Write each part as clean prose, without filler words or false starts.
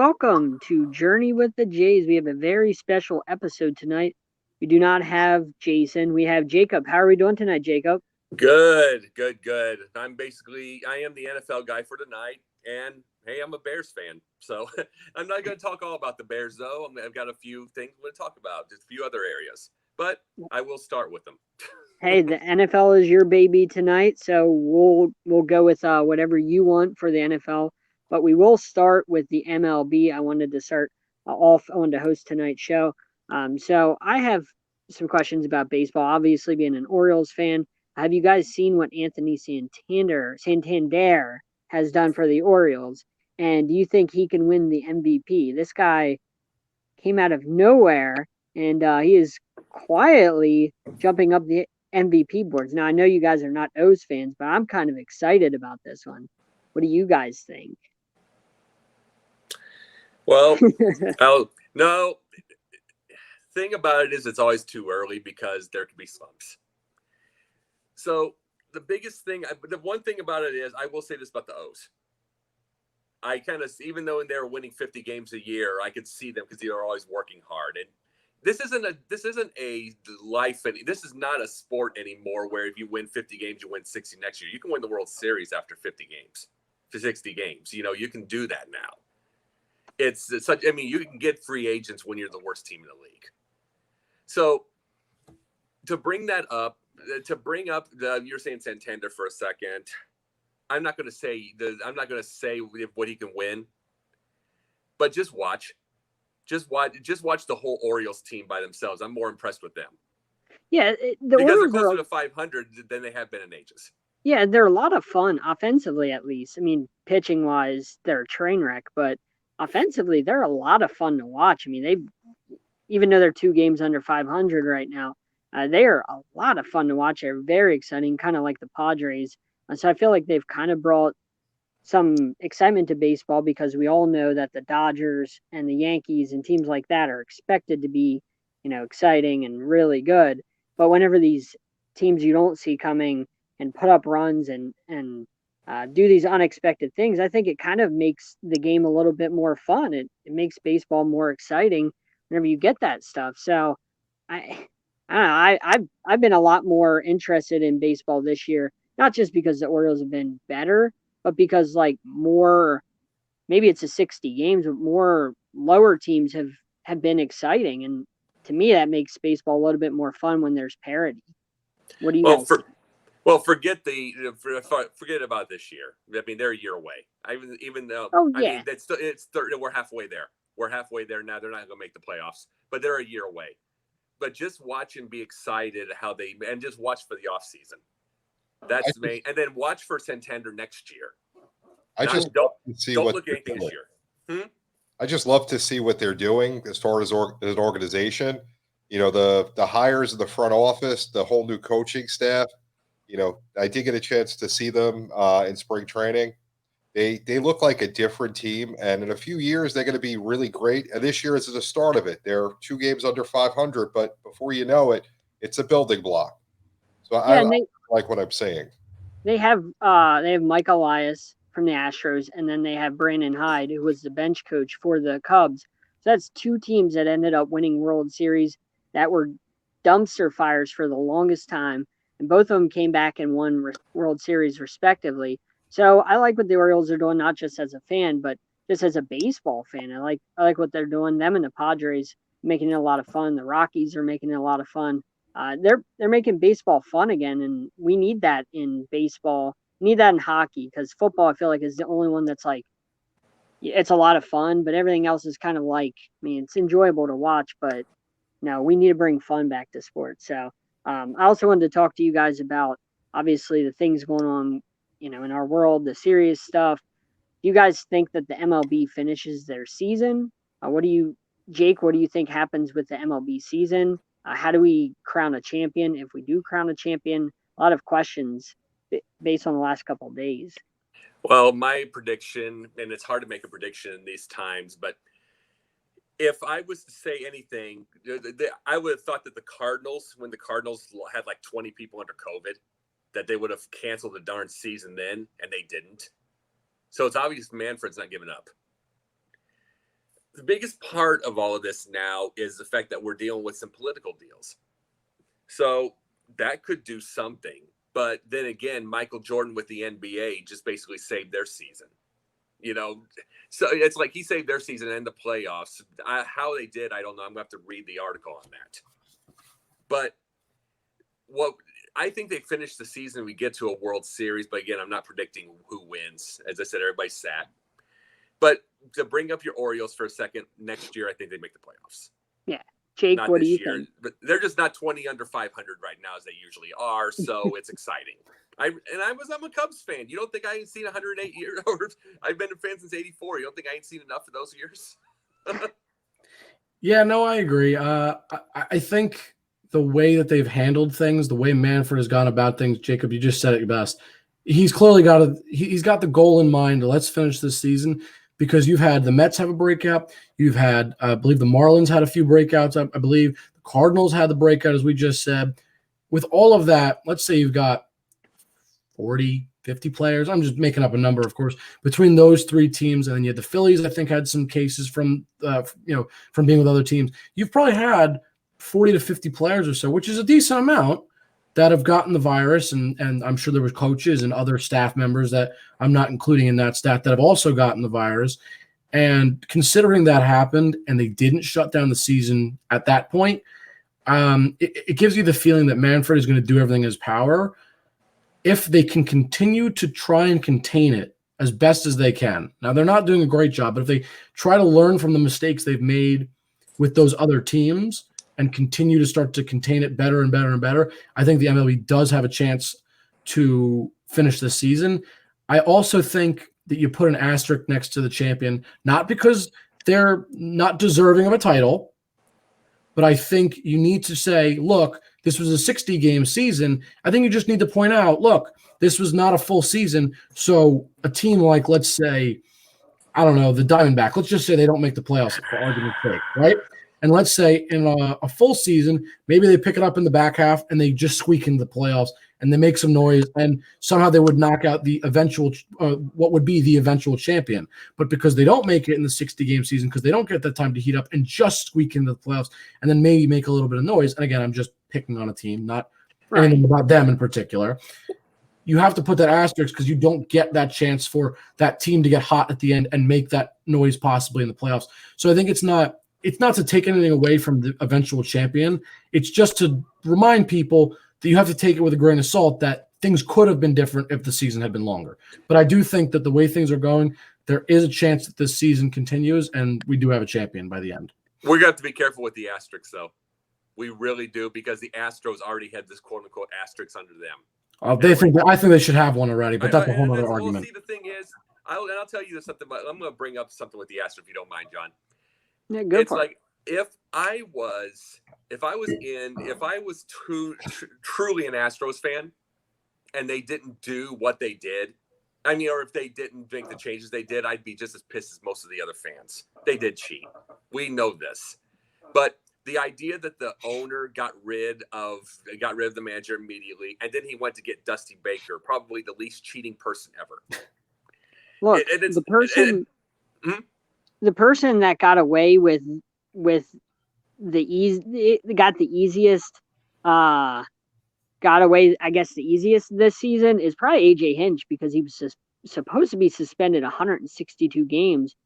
welcome to Journey with the Jays. We have a very special episode tonight. We do not have Jason. We have Jacob. How are we doing tonight, Jacob? Good. I am the NFL guy for tonight, and hey, I'm a Bears fan, so I'm not going to talk all about the Bears though. I've got a few things I want to talk about, just a few other areas, but I will start with them. Hey, the NFL is your baby tonight, so we'll go with whatever you want for the NFL. But we will start with the MLB. I wanted to start off. I wanted to host tonight's show. So I have some questions about baseball. Obviously, being an Orioles fan, have you guys seen what Anthony Santander has done for the Orioles? And do you think he can win the MVP? This guy came out of nowhere, and he is quietly jumping up the MVP boards. Now, I know you guys are not O's fans, but I'm kind of excited about this one. What do you guys think? Well, no. Thing about it is, it's always too early because there could be slumps. So the one thing about it is, I will say this about the O's. I kind of, even though they're winning 50 games a year, I could see them because they are always working hard. And this isn't a life, and this is not a sport anymore where if you win 50 games, you win 60 next year. You can win the World Series after 50 games, for 60 games. You know, you can do that now. It's such. I mean, you can get free agents when you're the worst team in the league. So to bring up you're saying Santander for a second. I'm not going to say what he can win, but just watch the whole Orioles team by themselves. I'm more impressed with them. Yeah, because Orioles they're closer to 500 than they have been in ages. Yeah, they're a lot of fun offensively, at least. I mean, pitching wise, they're a train wreck, but offensively, they're a lot of fun to watch. I mean, even though they're 2 games under 500 right now, they are a lot of fun to watch. They're very exciting, kind of like the Padres. So I feel like they've kind of brought some excitement to baseball because we all know that the Dodgers and the Yankees and teams like that are expected to be, exciting and really good. But whenever these teams you don't see coming and put up runs and do these unexpected things, I think it kind of makes the game a little bit more fun. It makes baseball more exciting whenever you get that stuff. So I don't know. I've been a lot more interested in baseball this year, not just because the Orioles have been better, but because like more, maybe it's a 60 games, but more lower teams have been exciting, and to me that makes baseball a little bit more fun when there's parity. What do you guys think? Forget about this year. I mean, they're a year away. Even though I mean we're halfway there. We're halfway there now. They're not going to make the playoffs, but they're a year away. But just watch and be excited and just watch for the off season. That's me. And then watch for Santander next year. Don't look at anything this year. I just love to see what they're doing as far as an organization. The hires in the front office, the whole new coaching staff. I did get a chance to see them in spring training. They look like a different team, and in a few years they're going to be really great. And this year is the start of it. They're 2 games under 500, but before you know it, it's a building block. So I like what I'm saying. They have Mike Elias from the Astros, and then they have Brandon Hyde, who was the bench coach for the Cubs. So that's 2 teams that ended up winning World Series that were dumpster fires for the longest time, and both of them came back and won World Series respectively. So I like what the Orioles are doing, not just as a fan, but just as a baseball fan. I like what they're doing. Them and the Padres making it a lot of fun. The Rockies are making it a lot of fun. They're making baseball fun again, and we need that in baseball. We need that in hockey, because football, I feel like, is the only one that's like, it's a lot of fun, but everything else is kind of like, I mean, it's enjoyable to watch, but no, we need to bring fun back to sports. So I also wanted to talk to you guys about, obviously, the things going on, in our world, the serious stuff. Do you guys think that the MLB finishes their season? Jake, what do you think happens with the MLB season? How do we crown a champion if we do crown a champion? A lot of questions based on the last couple of days. Well, my prediction, and it's hard to make a prediction in these times, but if I was to say anything, I would have thought that the Cardinals, when the Cardinals had like 20 people under COVID, that they would have canceled the darn season then, and they didn't. So it's obvious Manfred's not giving up. the biggest part of all of this now is the fact that we're dealing with some political deals. So that could do something. But then again, Michael Jordan with the NBA just basically saved their season. So it's like he saved their season and the playoffs. How they did, I don't know. I'm going to have to read the article on that. But what I think they finish the season, we get to a World Series. But again, I'm not predicting who wins. As I said, everybody's sad. But to bring up your Orioles for a second, next year I think they make the playoffs. Yeah. Jake, not what do you year, think? But they're just not 20 under 500 right now as they usually are, so it's exciting. I'm a Cubs fan. You don't think I ain't seen 108 years? Or I've been a fan since '84. You don't think I ain't seen enough of those years? Yeah, no, I agree. I think the way that they've handled things, the way Manfred has gone about things, Jacob, you just said it best. He's clearly he's got the goal in mind. Let's finish this season. Because you've had the Mets have a breakout. You've had, I believe the Marlins had a few breakouts. I believe the Cardinals had the breakout, as we just said. With all of that, let's say you've got 40, 50 players. I'm just making up a number, of course, between those three teams. And then you had the Phillies, I think, had some cases from being with other teams. You've probably had 40 to 50 players or so, which is a decent amount, that have gotten the virus, and I'm sure there was coaches and other staff members that I'm not including in that stat that have also gotten the virus. And considering that happened and they didn't shut down the season at that point, it gives you the feeling that Manfred is going to do everything in his power if they can continue to try and contain it as best as they can. Now, they're not doing a great job, but if they try to learn from the mistakes they've made with those other teams and continue to start to contain it better and better and better, I think the MLB does have a chance to finish this season. I also think that you put an asterisk next to the champion, not because they're not deserving of a title, but I think you need to say, look, this was a 60-game season. I think you just need to point out, look, this was not a full season. So a team like, let's say, I don't know, the Diamondback, let's just say they don't make the playoffs for argument's sake, right? And let's say in a full season, maybe they pick it up in the back half and they just squeak into the playoffs and they make some noise and somehow they would knock out the eventual, what would be the eventual champion. But because they don't make it in the 60-game season, because they don't get that time to heat up and just squeak into the playoffs and then maybe make a little bit of noise. And again, I'm just picking on a team, not anything about them in particular. You have to put that asterisk because you don't get that chance for that team to get hot at the end and make that noise possibly in the playoffs. So I think it's not to take anything away from the eventual champion. It's just to remind people that you have to take it with a grain of salt that things could have been different if the season had been longer. But I do think that the way things are going, there is a chance that this season continues and we do have a champion by the end. We're going to have to be careful with the asterisks, though. We really do, because the Astros already had this quote-unquote asterisk under them. I think they should have one already, but that's a whole other argument. Well, see, the thing is, I'll tell you something. I'm going to bring up something with the Astros, if you don't mind, John. Yeah, go it's for like if I was truly an Astros fan, and they didn't do what they did, or if they didn't make the changes they did, I'd be just as pissed as most of the other fans. They did cheat. We know this, but the idea that the owner got rid of the manager immediately, and then he went to get Dusty Baker, probably the least cheating person ever. Look, the person that got away with got the easiest this season is probably AJ Hinch, because he was supposed to be suspended 162 games,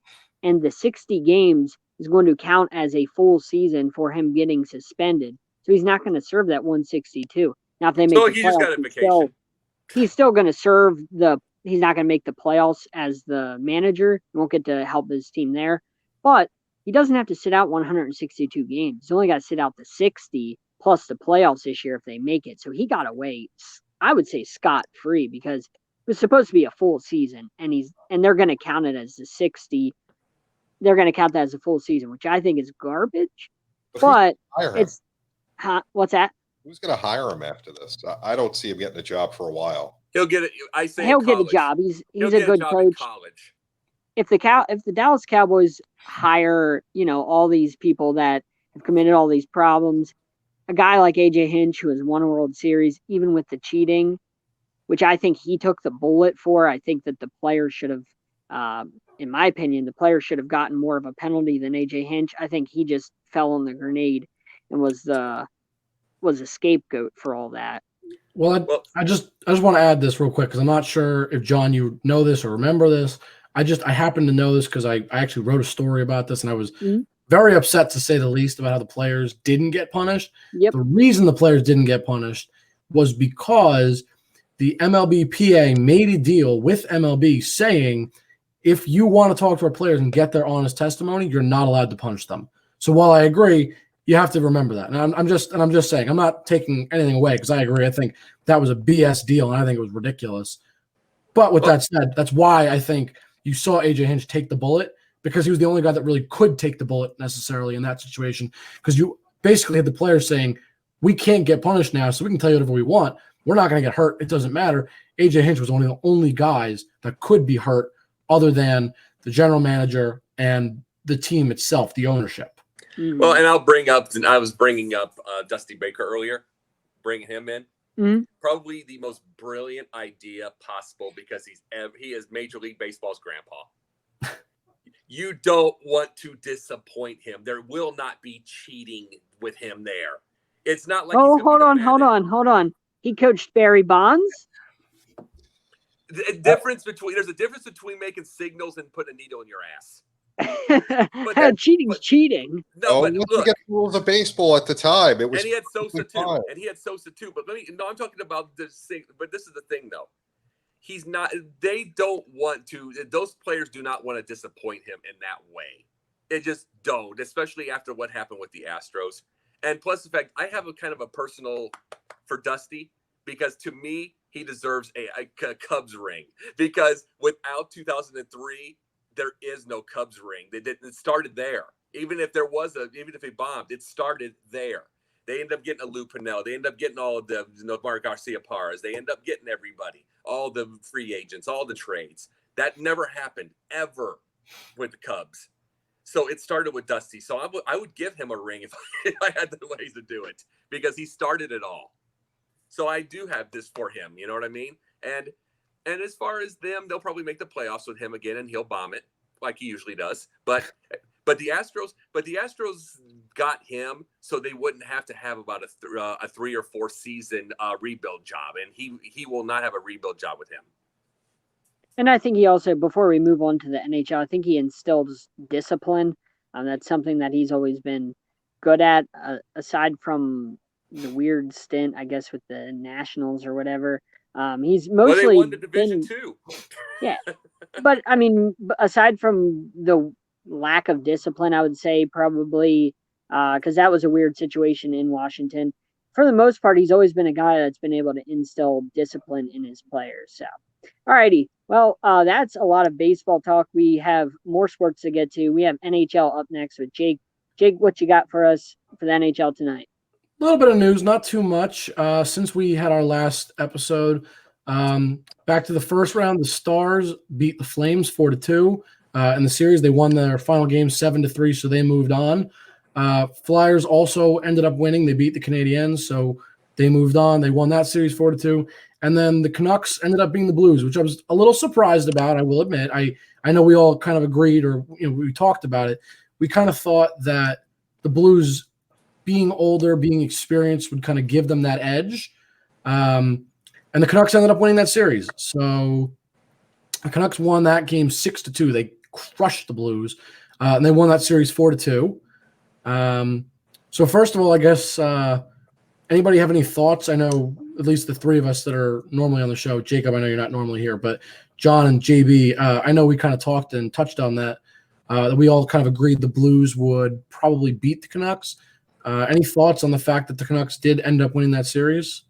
and the 60 games is going to count as a full season for him getting suspended. So he's not going to serve that 162. Now, if they make he just got a vacation. He's still going to serve he's not going to make the playoffs as the manager. He won't get to help his team there. But he doesn't have to sit out 162 games. He's only got to sit out the 60 plus the playoffs this year if they make it. So he got away, I would say, scot-free, because it was supposed to be a full season, and they're going to count it as the 60. They're going to count that as a full season, which I think is garbage. But it's what's that? Who's going to hire him after this? I don't see him getting a job for a while. He'll get it. He'll get a job. He's a good coach. If the Dallas Cowboys hire, all these people that have committed all these problems, a guy like AJ Hinch, who has won a World Series, even with the cheating, which I think he took the bullet for, I think that the players should have in my opinion, the player should have gotten more of a penalty than AJ Hinch. I think he just fell on the grenade and was a scapegoat for all that. Well, I just want to add this real quick because I'm not sure if John, you know this or remember this. I happen to know this because I actually wrote a story about this, and I was very upset, to say the least, about how the players didn't get punished. Yep. The reason the players didn't get punished was because the MLBPA made a deal with MLB saying, if you want to talk to our players and get their honest testimony, you're not allowed to punish them. So while I agree, you have to remember that. And I'm just saying, I'm not taking anything away because I agree. I think that was a BS deal, and I think it was ridiculous. But with that said, that's why I think you saw AJ Hinch take the bullet, because he was the only guy that really could take the bullet necessarily in that situation. Because you basically had the players saying, we can't get punished now, so we can tell you whatever we want. We're not going to get hurt. It doesn't matter. AJ Hinch was one of the only guys that could be hurt other than the general manager and the team itself, the ownership. Well, and I was bringing up Dusty Baker earlier, bringing him in. Probably the most brilliant idea possible, because he is Major League Baseball's grandpa. You don't want to disappoint him. There will not be cheating with him there. It's not like hold on. He coached Barry Bonds. There's a difference between making signals and putting a needle in your ass. Cheating's cheating. No, but look, look, at the rules of baseball at the time. It was, and he had Sosa too. But I'm talking about this thing. But this is the thing, though. He's not. They don't want to. Those players do not want to disappoint him in that way. They just don't, especially after what happened with the Astros. And plus the fact, I have a kind of a personal for Dusty, because to me he deserves a Cubs ring, because without 2003. There is no Cubs ring. It started there. Even if he bombed, it started there. They end up getting a Lou Piniella. They end up getting all of the Nomar Garcia Parras. They end up getting everybody, all the free agents, all the trades. That never happened ever with the Cubs. So it started with Dusty. So I would give him a ring if I had the ways to do it, because he started it all. So I do have this for him. You know what I mean? And as far as them, they'll probably make the playoffs with him again, and he'll bomb it like he usually does. But the Astros got him so they wouldn't have to have about a 3 or 4 season rebuild job, and he will not have a rebuild job with him. And I think he also, before we move on to the NHL, I think he instills discipline. That's something that he's always been good at, aside from the weird stint, I guess, with the Nationals or whatever. He's mostly they won the division too. Yeah, but I mean, aside from the lack of discipline, I would say probably because that was a weird situation in Washington. For the most part, he's always been a guy that's been able to instill discipline in his players. So, alrighty, well, that's a lot of baseball talk. We have more sports to get to. We have NHL up next with Jake. Jake, what you got for us for the NHL tonight? A little bit of news, not too much. Since we had our last episode, back to the first round, the Stars beat the Flames 4-2 in the series. They won their final game 7-3, so they moved on. Flyers also ended up winning. They beat the Canadiens, so they moved on. They won that series 4-2. And then the Canucks ended up being the Blues, which I was a little surprised about, I will admit. I know we all kind of agreed, or we talked about it. We kind of thought that the Blues, being older, being experienced, would kind of give them that edge. And the Canucks ended up winning that series. So the Canucks won that game 6-2. They crushed the Blues. And they won that series 4-2. So first of all, I guess anybody have any thoughts? I know at least the three of us that are normally on the show. Jacob, I know you're not normally here, but John and JB, I know we kind of talked and touched on that. That we all kind of agreed the Blues would probably beat the Canucks. Any thoughts on the fact that the Canucks did end up winning that series?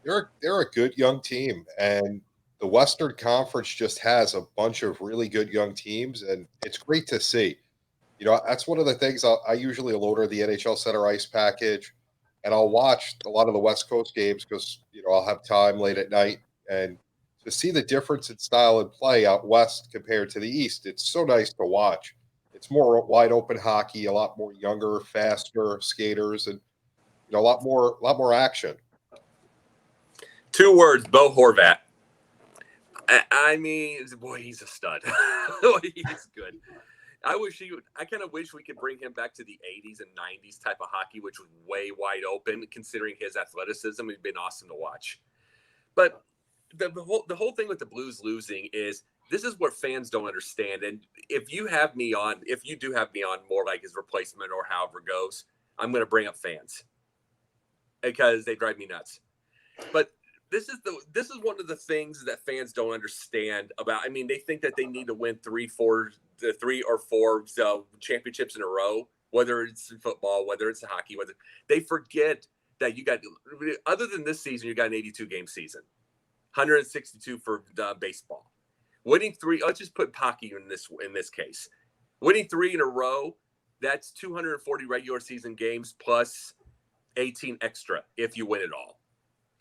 They're a good young team, and the Western Conference just has a bunch of really good young teams, and it's great to see. That's one of the things I usually order the NHL Center Ice package, and I'll watch a lot of the West Coast games because I'll have time late at night, and to see the difference in style and play out west compared to the East, it's so nice to watch. It's more wide open hockey, a lot more younger, faster skaters, and a lot more action. 2 words: Bo Horvat. I mean, boy, he's a stud. He's good. I kind of wish we could bring him back to the 80s and 90s type of hockey, which was way wide open, considering his athleticism. It'd been awesome to watch. But the whole thing with the Blues losing is this is what fans don't understand. And if you do have me on more like his replacement or however it goes, I'm going to bring up fans because they drive me nuts. But this is one of the things that fans don't understand about. I mean, they think that they need to win 3 or 4 championships in a row, whether it's in football, whether it's in hockey, whether they forget that you got, other than this season, you got an 82 game season, 162 for baseball. Winning 3, let's just put hockey in this case. Winning 3 in a row, that's 240 regular season games plus 18 extra if you win it all.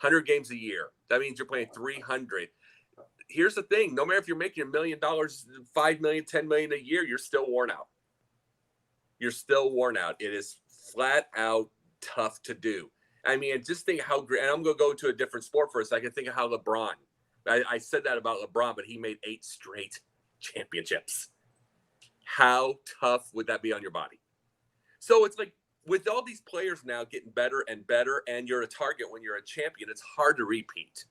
100 games a year. That means you're playing 300. Here's the thing. No matter if you're making $1 million, $5 million, $10 million a year, you're still worn out. You're still worn out. It is flat out tough to do. I mean, just think how great. And I'm going to go to a different sport for a second. Think of how LeBron. I said that about LeBron, but he made 8 straight championships. How tough would that be on your body? So it's like with all these players now getting better and better, and you're a target when you're a champion, it's hard to repeat.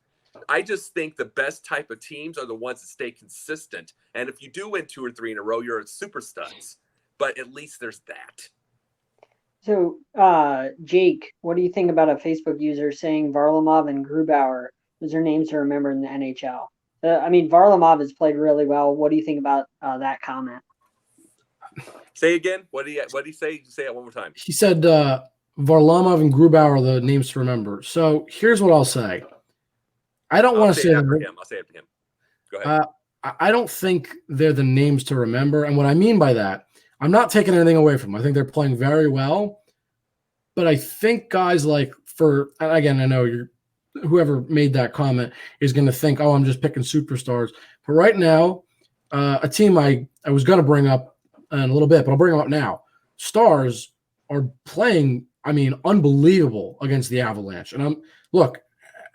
I just think the best type of teams are the ones that stay consistent. And if you do win 2 or 3 in a row, you're a super studs. But at least there's that. So, Jake, what do you think about a Facebook user saying Varlamov and Grubauer? Those are names to remember in the NHL. I mean, Varlamov has played really well. What do you think about that comment? Say again. What did he say? Say it one more time. He said Varlamov and Grubauer are the names to remember. So here's what I'll say. I don't want to say that for him. I'll say it for him. Go ahead. I don't think they're the names to remember. And what I mean by that, I'm not taking anything away from them. I think they're playing very well. But I think guys like again, I know whoever made that comment is going to think, oh, I'm just picking superstars. But right now, a team I was going to bring up in a little bit, but I'll bring them up now. Stars are playing, I mean, unbelievable against the Avalanche. And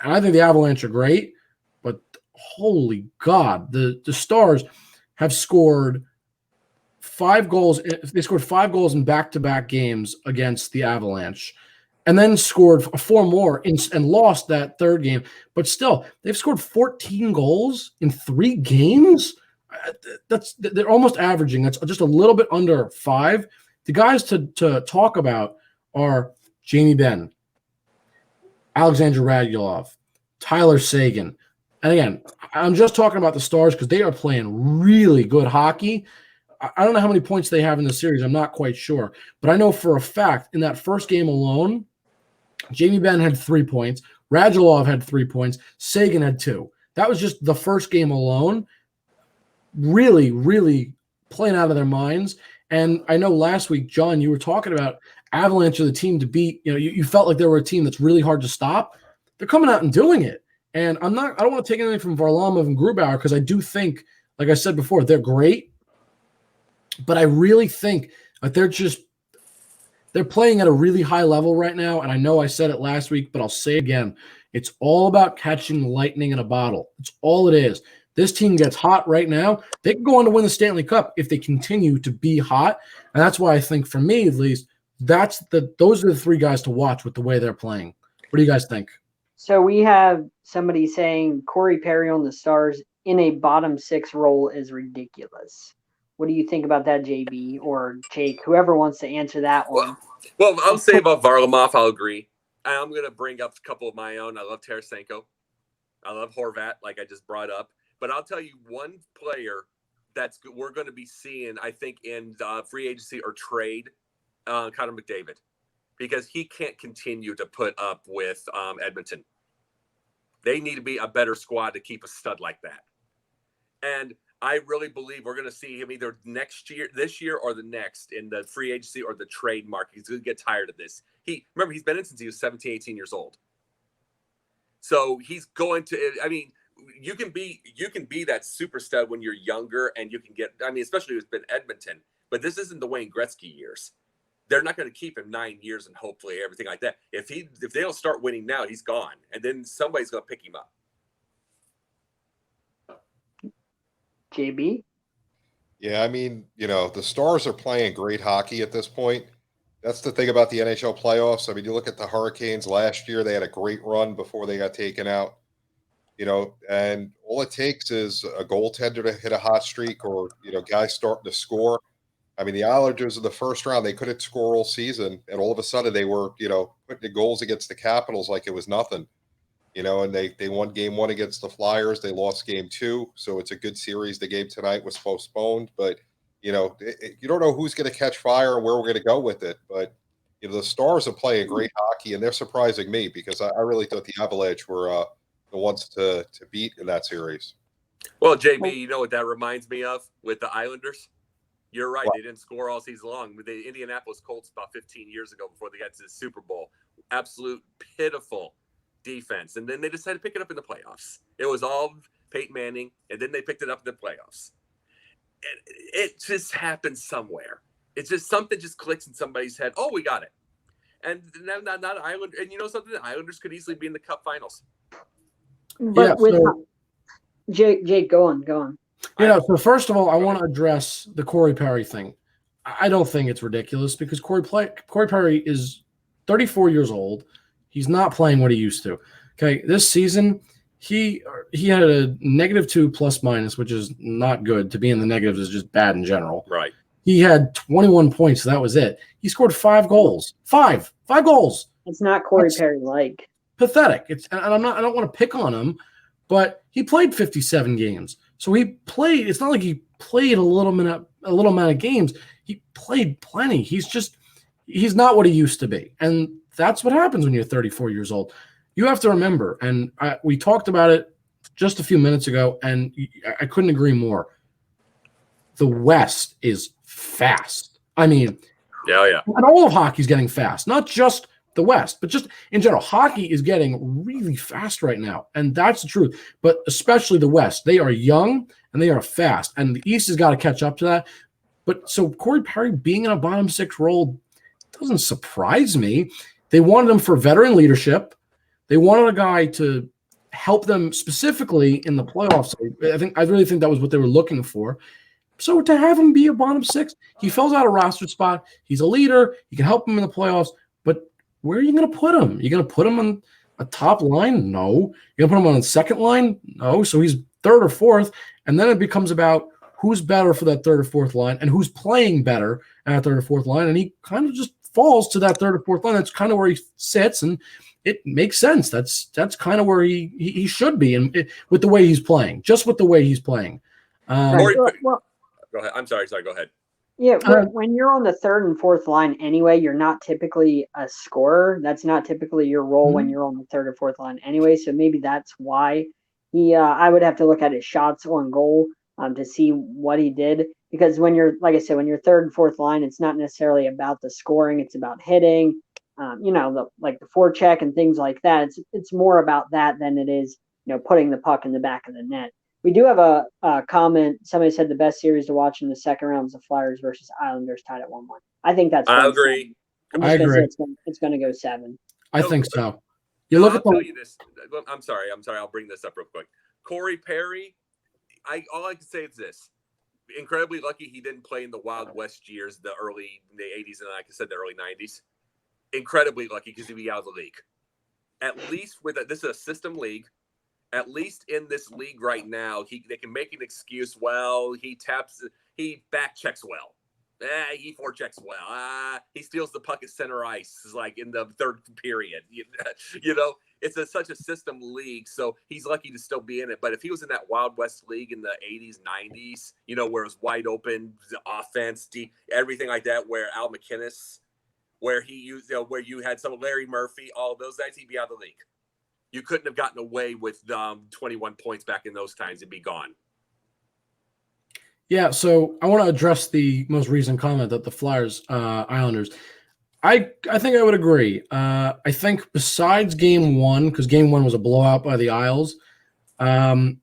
I think the Avalanche are great, but holy God, the Stars have scored 5 goals. They scored 5 goals in back-to-back games against the Avalanche, and then scored 4 more and lost that third game. But still, they've scored 14 goals in 3 games. They're almost averaging. That's just a little bit under 5. The guys to talk about are Jamie Benn, Alexander Radulov, Tyler Seguin. And again, I'm just talking about the Stars because they are playing really good hockey. I don't know how many points they have in the series. I'm not quite sure. But I know for a fact in that first game alone, Jamie Benn had 3 points. Radulov had 3 points. Seguin had 2. That was just the first game alone. Really, really playing out of their minds. And I know last week, John, you were talking about Avalanche are the team to beat. You felt like they were a team that's really hard to stop. They're coming out and doing it. And I don't want to take anything from Varlamov and Grubauer because I do think, like I said before, they're great. But I really think that they're playing at a really high level right now. And I know I said it last week, but I'll say it again. It's all about catching lightning in a bottle. It's all it is. This team gets hot right now. They can go on to win the Stanley Cup if they continue to be hot. And that's why I think, for me at least, those are the 3 guys to watch with the way they're playing. What do you guys think? So we have somebody saying Corey Perry on the Stars in a bottom 6 role is ridiculous. What do you think about that, JB or Jake? Whoever wants to answer that one. Well, I'll say about Varlamov, I'll agree. I'm going to bring up a couple of my own. I love Tarasenko. I love Horvat, like I just brought up. But I'll tell you one player we're going to be seeing, I think, in free agency or trade, Connor McDavid, because he can't continue to put up with Edmonton. They need to be a better squad to keep a stud like that. And I really believe we're going to see him either this year or the next in the free agency or the trade market. He's going to get tired of this. Remember, he's been in since he was 17, 18 years old. So he's going to, I mean, you can be that super stud when you're younger and you can get, I mean, especially if it's been Edmonton, but this isn't the Wayne Gretzky years. They're not going to keep him 9 years and hopefully everything like that. If they don't start winning now, he's gone. And then somebody's going to pick him up. JB? Yeah, I mean, the Stars are playing great hockey at this point. That's the thing about the NHL playoffs. I mean, you look at the Hurricanes last year, they had a great run before they got taken out, and all it takes is a goaltender to hit a hot streak or, guys starting to score. I mean, the Islanders in the first round, they couldn't score all season, and all of a sudden they were, putting the goals against the Capitals like it was nothing. And they won game one against the Flyers. They lost game two. So it's a good series. The game tonight was postponed, but you don't know who's going to catch fire and where we're going to go with it. But the Stars are playing great hockey, and they're surprising me because I really thought the Avalanche were the ones to beat in that series. Well, JB, you know what that reminds me of with the Islanders? You're right. What? They didn't score all season long. The Indianapolis Colts about 15 years ago before they got to the Super Bowl. Absolute pitiful defense, and then they decided to pick it up in the playoffs. It was all Peyton Manning, and then they picked it up in the playoffs. And it just happens somewhere. It's just something just clicks in somebody's head. Oh, we got it. And not Island. And you know something? The Islanders could easily be in the Cup Finals. But Jake, go on. So first of all, I want to address the Corey Perry thing. I don't think it's ridiculous because Corey Perry is 34 years old. He's not playing what he used to. Okay, this season he had a -2 plus-minus, which is not good. To be in the negatives is just bad in general. Right. He had 21 points. So that was it. He scored 5 goals. Five goals. It's not Corey Perry like. Pathetic. I don't want to pick on him, but he played 57 games. So he played. It's not like he played a little amount of games. He played plenty. He's not what he used to be, and that's what happens when you're 34 years old. You have to remember, and we talked about it just a few minutes ago, and I couldn't agree more. The West is fast. I mean, yeah. And all of hockey's getting fast, not just the West, but just in general. Hockey is getting really fast right now, and that's the truth. But especially the West. They are young, and they are fast, and the East has got to catch up to that. But so Corey Perry being in a bottom 6 role doesn't surprise me. They wanted him for veteran leadership. They wanted a guy to help them specifically in the playoffs. I really think that was what they were looking for. So to have him be a bottom 6, he fills out a roster spot. He's a leader. You can help him in the playoffs. But where are you going to put him? You're going to put him on a top line? No. You're going to put him on the second line? No. So he's third or fourth. And then it becomes about who's better for that third or fourth line and who's playing better at that third or fourth line. And he kind of just falls to that third or fourth line. That's kind of where he sits, and it makes sense. That's kind of where he should be, and with the way he's playing, just with the way he's playing. Go ahead. I'm sorry. Go ahead. Yeah, when you're on the third and fourth line anyway, you're not typically a scorer. That's not typically your role when you're on the third or fourth line anyway. So maybe that's why I would have to look at his shots on goal to see what he did. Because when you're, like I said, when you're third and fourth line, it's not necessarily about the scoring. It's about hitting, the forecheck and things like that. It's more about that than it is, putting the puck in the back of the net. We do have a comment. Somebody said the best series to watch in the second round was the Flyers versus Islanders tied at 1-1. I think that's. I agree. I agree. It's going to go 7. I think so. I'll tell you this. I'm sorry. I'll bring this up real quick. Corey Perry. All I can say is this. Incredibly lucky he didn't play in the Wild West years, the 80s and like I said, the early 90s. Incredibly lucky because he'd be out of the league. At least this is a system league. At least in this league right now, they can make an excuse. Well, he back checks well. He forechecks well. He steals the puck at center ice, like in the third period. It's such a system league, so he's lucky to still be in it. But if he was in that Wild West league in the 80s, 90s, where it was wide open, the offense, everything like that, where Al McInnes, where he used, where you had some Larry Murphy, all of those guys, he'd be out of the league. You couldn't have gotten away with 21 points back in those times. It'd be gone. Yeah, so I want to address the most recent comment that the Flyers, Islanders. I think I would agree. I think besides Game 1, because Game 1 was a blowout by the Isles, I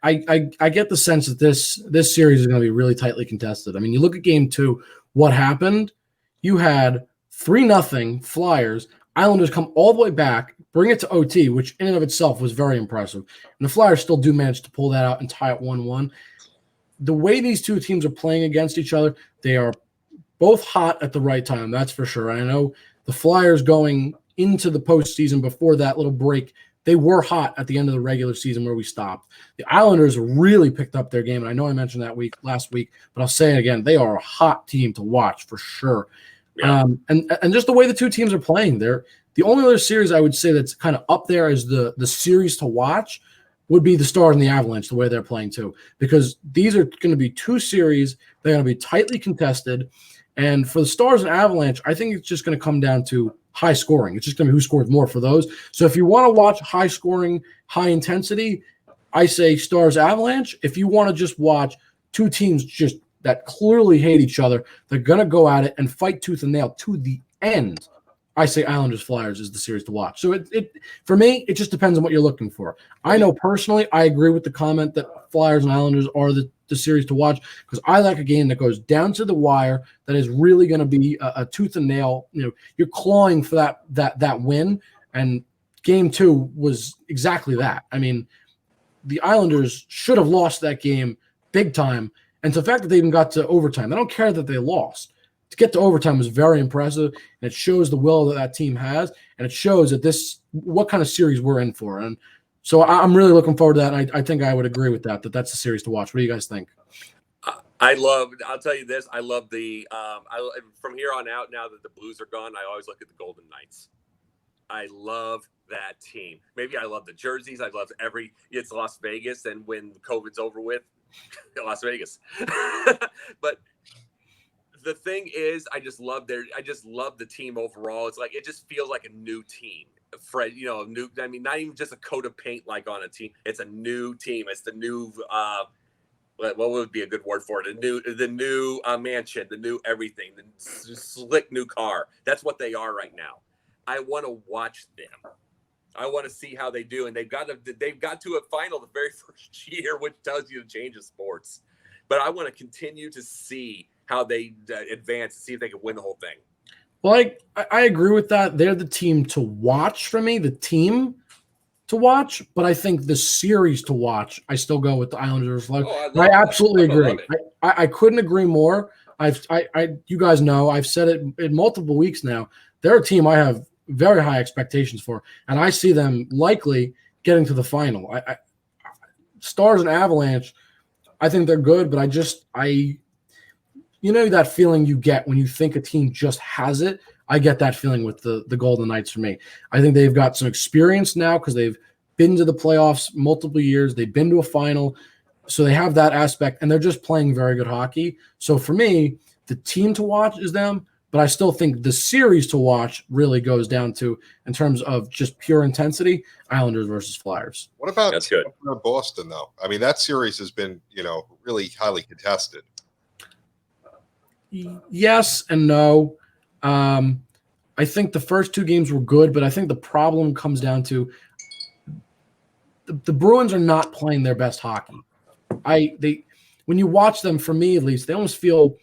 get the sense that this series is going to be really tightly contested. I mean, you look at Game 2, what happened? You had 3-0 Flyers. Islanders come all the way back, bring it to OT, which in and of itself was very impressive. And the Flyers still do manage to pull that out and tie it 1-1. the way these two teams are playing against each other, they are both hot at the right time. That's for sure. I know the Flyers going into the postseason before that little break, they were hot at the end of the regular season where we stopped. The Islanders really picked up their game, and I know I mentioned that last week, but I'll say it again. They are a hot team to watch for sure. Yeah. And just the way the two teams are playing, they're the only other series I would say that's kind of up there as the series to watch would be the Stars and the Avalanche, the way they're playing too, because these are going to be two series. They're going to be tightly contested. And for the Stars and Avalanche, I think it's just going to come down to high scoring. It's just going to be who scores more for those. So if you want to watch high scoring, high intensity, I say Stars Avalanche. If you want to just watch two teams just that clearly hate each other, they're going to go at it and fight tooth and nail to the end, I say Islanders Flyers is the series to watch. So it for me, it just depends on what you're looking for. I know personally, I agree with the comment that Flyers and Islanders are the series to watch because I like a game that goes down to the wire, that is really going to be a tooth and nail. You know, you're clawing for that win, and game 2 was exactly that. I mean, the Islanders should have lost that game big time, and the fact that they even got to overtime, I don't care that they lost. To get to overtime was very impressive, and it shows the will that team has, and it shows that what kind of series we're in for. And so I'm really looking forward to that, and I think I would agree with that that's the series to watch. What do you guys think? I'll tell you this, I love from here on out, now that the Blues are gone, I always look at the Golden Knights. I love that team. Maybe I love the jerseys. I love it's Las Vegas, and when COVID's over with, Las Vegas. But the thing is, I just love the team overall. It's like, it just feels like a new team. Fred, not even just a coat of paint like on a team. It's a new team. It's the new, what would be a good word for it? The new mansion, the new everything, the slick new car. That's what they are right now. I want to watch them. I want to see how they do, and they've got to a final the very first year, which tells you the change of sports. But I want to continue to see how they advance, see if they can win the whole thing. Well, I agree with that. They're the team to watch for me, the team to watch. But I think the series to watch, I still go with the Islanders. I absolutely agree. I couldn't agree more. You guys know, I've said it in multiple weeks now. They're a team I have very high expectations for, and I see them likely getting to the final. Stars and Avalanche, I think they're good, but that feeling you get when you think a team just has it. I get that feeling with the Golden Knights for me. I think they've got some experience now because they've been to the playoffs multiple years. They've been to a final. So they have that aspect, and they're just playing very good hockey. So for me, the team to watch is them, but I still think the series to watch really goes down to, in terms of just pure intensity, Islanders versus Flyers. What about That's good. Boston, though? I mean, that series has been, really highly contested. Yes and no. I think the first 2 games were good, but I think the problem comes down to the Bruins are not playing their best hockey. When you watch them, for me at least, they almost feel,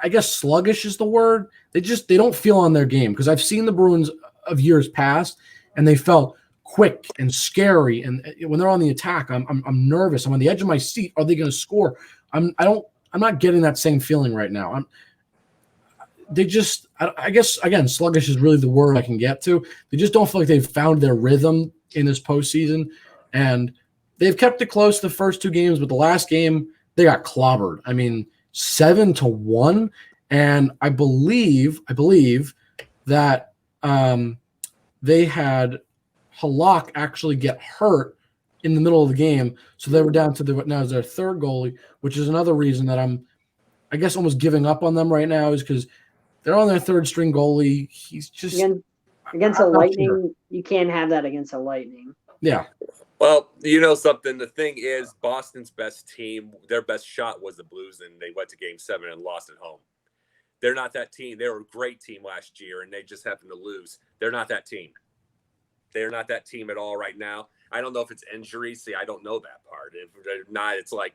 I guess sluggish is the word. They don't feel on their game, because I've seen the Bruins of years past, and they felt quick and scary. And when they're on the attack, I'm nervous. I'm on the edge of my seat. Are they going to score? I'm not getting that same feeling right now. I guess, again, sluggish is really the word I can get to. They just don't feel like they've found their rhythm in this postseason. And they've kept it close the first 2 games, but the last game, they got clobbered. I mean, 7-1. And I believe that they had Halak actually get hurt in the middle of the game. So they were down to now their third goalie, which is another reason that I'm, I guess, almost giving up on them right now, is because they're on their third string goalie. He's just against a Lightning. Sure. You can't have that against a Lightning. Yeah. Well, you know something. The thing is, Boston's best team, their best shot was the Blues, and they went to Game 7 and lost at home. They're not that team. They were a great team last year, and they just happened to lose. They're not that team. They're not that team at all right now. I don't know if it's injuries. See, I don't know that part. If they're not, it's like,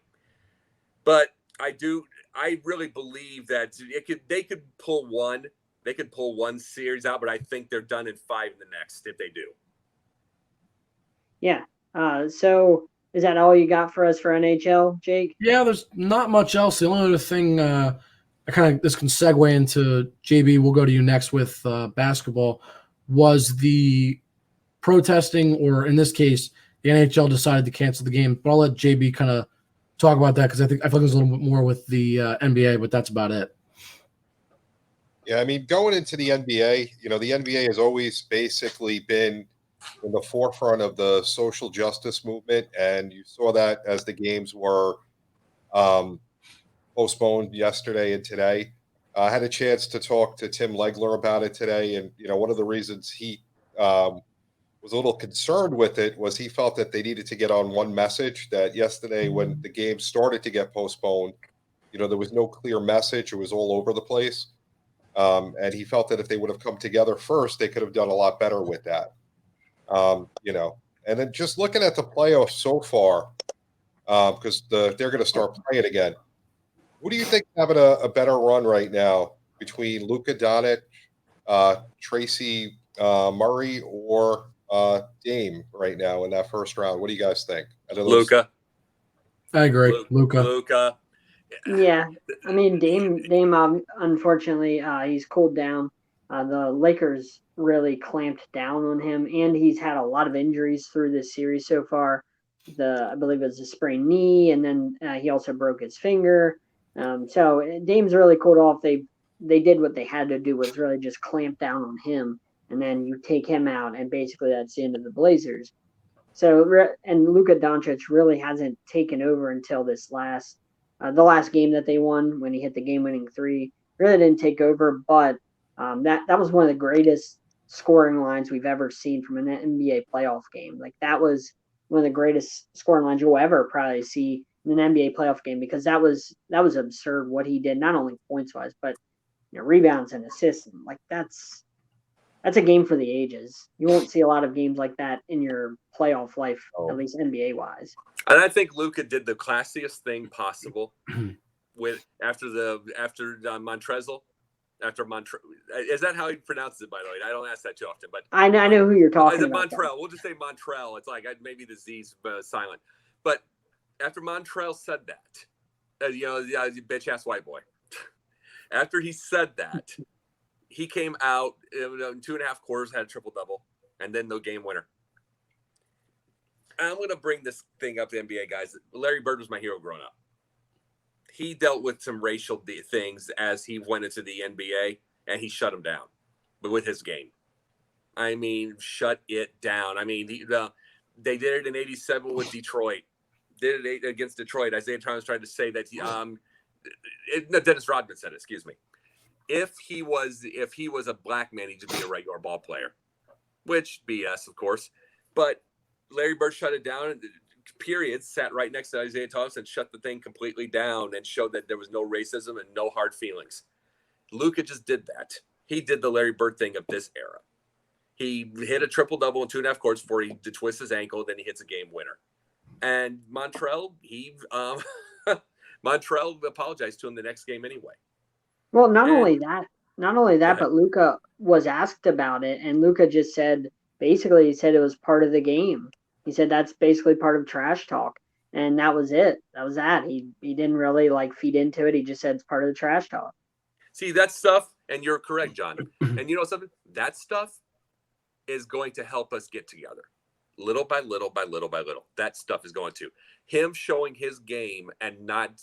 but I really believe that they could pull one. They could pull one series out, but I think they're done in 5 in the next if they do. Yeah. So Is that all you got for us for NHL, Jake? Yeah, there's not much else. The only other thing this can segue into JB. We'll go to you next with basketball. Was the protesting, or in this case, the NHL decided to cancel the game. But I'll let JB kind of talk about that because I feel like there's a little bit more with the NBA, but that's about it. Yeah, I mean, going into the NBA, the NBA has always basically been in the forefront of the social justice movement, and you saw that as the games were postponed yesterday and today. I had a chance to talk to Tim Legler about it today, and one of the reasons he was a little concerned with it was he felt that they needed to get on one message. That yesterday, when the game started to get postponed, there was no clear message; it was all over the place. And he felt that if they would have come together first, they could have done a lot better with that. And then just looking at the playoffs so far, because they're going to start playing again. Who do you think having a better run right now between Luka Doncic, Tracy Murray, or Dame right now in that first round? What do you guys think? Luka. I agree. Luka. Yeah, I mean Dame. Unfortunately, he's cooled down. The Lakers really clamped down on him, and he's had a lot of injuries through this series so far. I believe it was a sprained knee, and then he also broke his finger. So Dame's really cooled off. They did what they had to do, was really just clamp down on him, and then you take him out, and basically that's the end of the Blazers. So and Luka Doncic really hasn't taken over until this the last game that they won when he hit the game-winning three. Really didn't take over, but that was one of the greatest scoring lines we've ever seen from an NBA playoff game. Like that was one of the greatest scoring lines you'll ever probably see in an NBA playoff game, because that was absurd what he did, not only points wise, but rebounds and assists. And like that's a game for the ages. You won't see a lot of games like that in your playoff life, at least NBA wise. And I think Luka did the classiest thing possible after Montrezl. Is that how he pronounces it? By the way, I don't ask that too often, but I know who you're talking about. Montrell. We'll just say Montrell. It's like maybe the Z's silent. But after Montrell said that, bitch ass white boy. After he said that, he came out in 2.5 quarters, had a triple double, and then the game winner. I'm going to bring this thing up to NBA guys. Larry Bird was my hero growing up. He dealt with some racial things as he went into the NBA, and he shut him down, but with his game. I mean, shut it down. I mean, they did it in '87 with Detroit. Did it against Detroit. Isaiah Thomas tried to say that Dennis Rodman said it, excuse me. If he was a black man, he'd just be a regular ball player, which BS, of course. But Larry Bird shut it down. Period. Sat right next to Isaiah Thomas and shut the thing completely down and showed that there was no racism and no hard feelings. Luka just did that. He did the Larry Bird thing of this era. He hit a triple double in 2.5 quarters before he twists his ankle. Then he hits a game winner. And Montrell, Montrell apologized to him the next game anyway. Well, not only that, but Luka was asked about it, and Luka just said, basically, he said it was part of the game. He said that's basically part of trash talk, and that was it. That was that. He didn't really feed into it. He just said it's part of the trash talk. See, that stuff, and you're correct, John. And you know something? That stuff is going to help us get together. Little by little by little by little. That stuff is going to. Him showing his game and not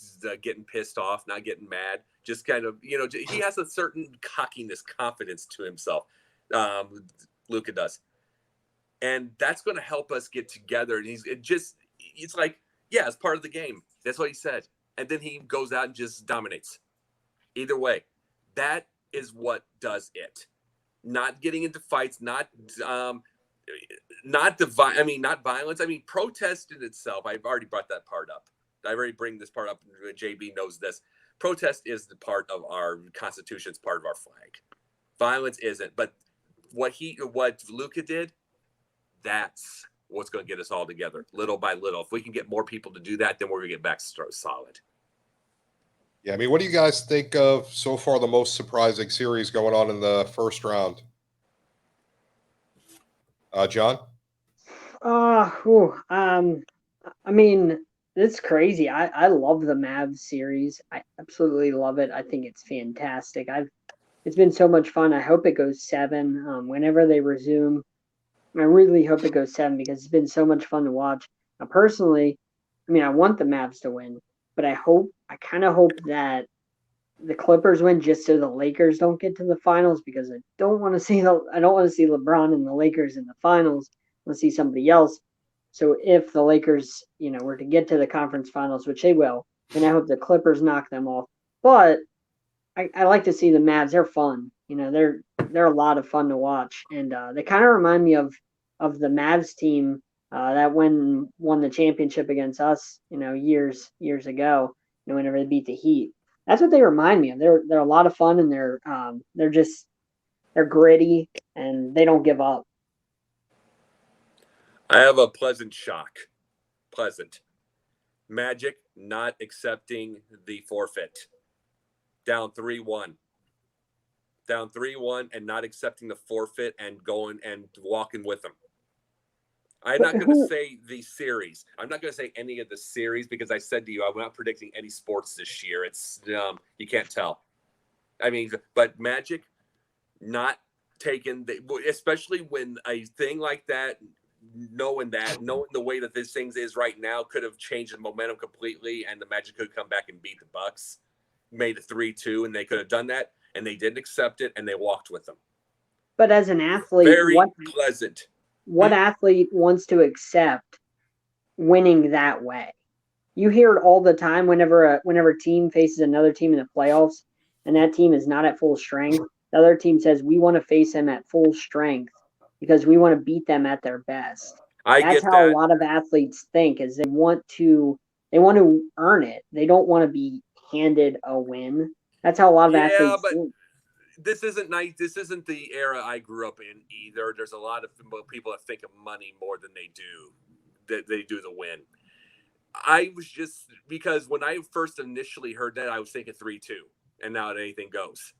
getting pissed off, not getting mad, just kind of, he has a certain cockiness, confidence to himself. Luka does. And that's going to help us get together. And it's like, yeah, it's part of the game. That's what he said. And then he goes out and just dominates. Either way, that is what does it. Not getting into fights, not violence. I mean, protest in itself. I've already brought that part up. I already bring this part up. JB knows this. Protest is the part of our Constitution. It's part of our flag. Violence isn't. But what Luka did, that's what's going to get us all together, little by little. If we can get more people to do that, then we're going to get back solid. Yeah, I mean, what do you guys think of so far the most surprising series going on in the first round? John? I mean, it's crazy. I love the Mavs series. I absolutely love it. I think it's fantastic. It's been so much fun. I hope it goes 7. Whenever they resume, I really hope it goes 7 because it's been so much fun to watch. Now, personally, I mean, I want the Mavs to win, but I kind of hope that the Clippers win just so the Lakers don't get to the finals because I don't want to see LeBron and the Lakers in the finals. I want to see somebody else. So if the Lakers, were to get to the conference finals, which they will, then I hope the Clippers knock them off. But I like to see the Mavs. They're fun. They're a lot of fun to watch, and they kind of remind me of the Mavs team that won the championship against us, years ago. Whenever they beat the Heat, that's what they remind me of. They're a lot of fun, and they're gritty, and they don't give up. I have a pleasant shock. Pleasant. Magic not accepting the forfeit. Down 3-1. Down 3-1 and not accepting the forfeit and going and walking with them. I'm not going to say the series. I'm not going to say any of the series because I said to you, I'm not predicting any sports this year. It's you can't tell. I mean, but Magic not taking especially when a thing like that, knowing the way that this thing is right now could have changed the momentum completely, and the Magic could come back and beat the Bucks, made it 3-2, and they could have done that, and they didn't accept it, and they walked with them. But as an athlete, very pleasant. What athlete wants to accept winning that way? You hear it all the time whenever a team faces another team in the playoffs, and that team is not at full strength. The other team says we want to face them at full strength because we want to beat them at their best. That's how a lot of athletes think, is they want to earn it. They don't want to be handed a win. That's how a lot of athletes think. This isn't nice. This isn't the era I grew up in either. There's a lot of people that think of money more than they do the win. I was just, because when I first initially heard that, I was thinking 3-2, and now anything goes.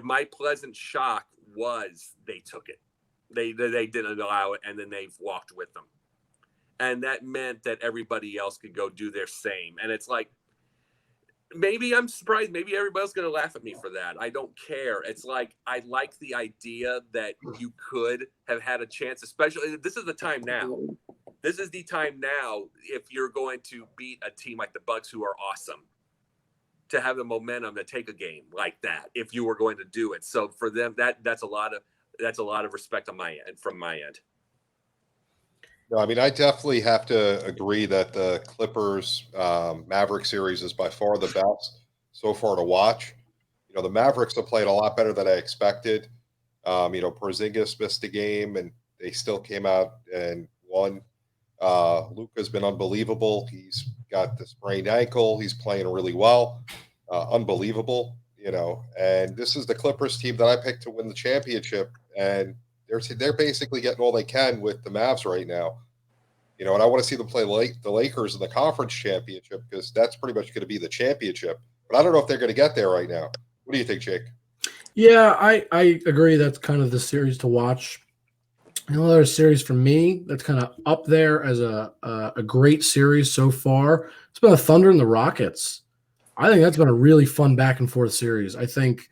My pleasant shock was they took it. They didn't allow it, and then they've walked with them. And that meant that everybody else could go do their same. And it's like, maybe I'm surprised. Maybe everybody's going to laugh at me for that. I don't care. It's like, I like the idea that you could have had a chance, especially this is the time now. This is the time now, if you're going to beat a team like the Bucks, who are awesome, to have the momentum to take a game like that, if you were going to do it. So for them, that's a lot of respect on my end, from my end. No, I mean, I definitely have to agree that the Clippers Maverick series is by far the best so far to watch. The Mavericks have played a lot better than I expected. Porzingis missed a game, and they still came out and won. Luka's been unbelievable. He's got the sprained ankle. He's playing really well. Unbelievable, And this is the Clippers team that I picked to win the championship, and they're basically getting all they can with the Mavs right now. And I want to see them play the Lakers in the conference championship, because that's pretty much going to be the championship. But I don't know if they're going to get there right now. What do you think, Jake? Yeah, I agree. That's kind of the series to watch. Another series for me that's kind of up there as a great series so far, it's been the Thunder and the Rockets. I think that's been a really fun back and forth series. I think,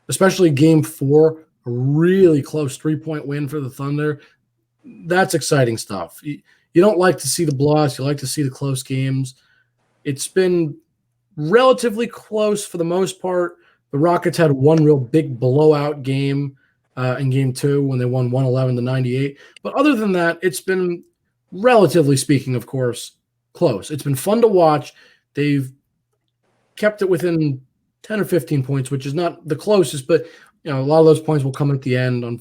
especially Game 4, a really close 3-point win for the Thunder. That's exciting stuff. You don't like to see the blowouts. You like to see the close games. It's been relatively close for the most part. The Rockets had one real big blowout game in Game 2 when they won 111-98. But other than that, it's been, relatively speaking, of course, close. It's been fun to watch. They've kept it within 10 or 15 points, which is not the closest, but a lot of those points will come at the end on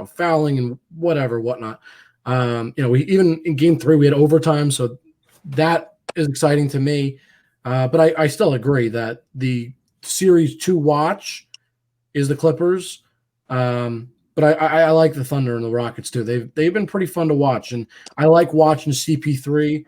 fouling and whatnot. We even in Game 3 we had overtime, so that is exciting to me. But I still agree that the series to watch is the Clippers. But I like the Thunder and the Rockets too. They've been pretty fun to watch, and I like watching CP3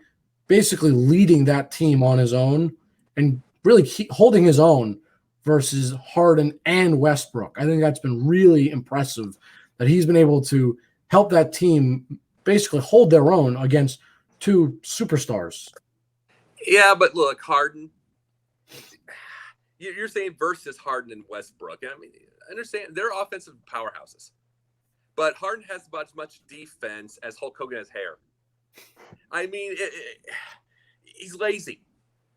basically leading that team on his own and really holding his own versus Harden and Westbrook. I think that's been really impressive that he's been able to help that team basically hold their own against two superstars. Yeah, but look, Harden. You're saying versus Harden and Westbrook. I mean, I understand they're offensive powerhouses, but Harden has about as much defense as Hulk Hogan has hair. I mean, he's lazy,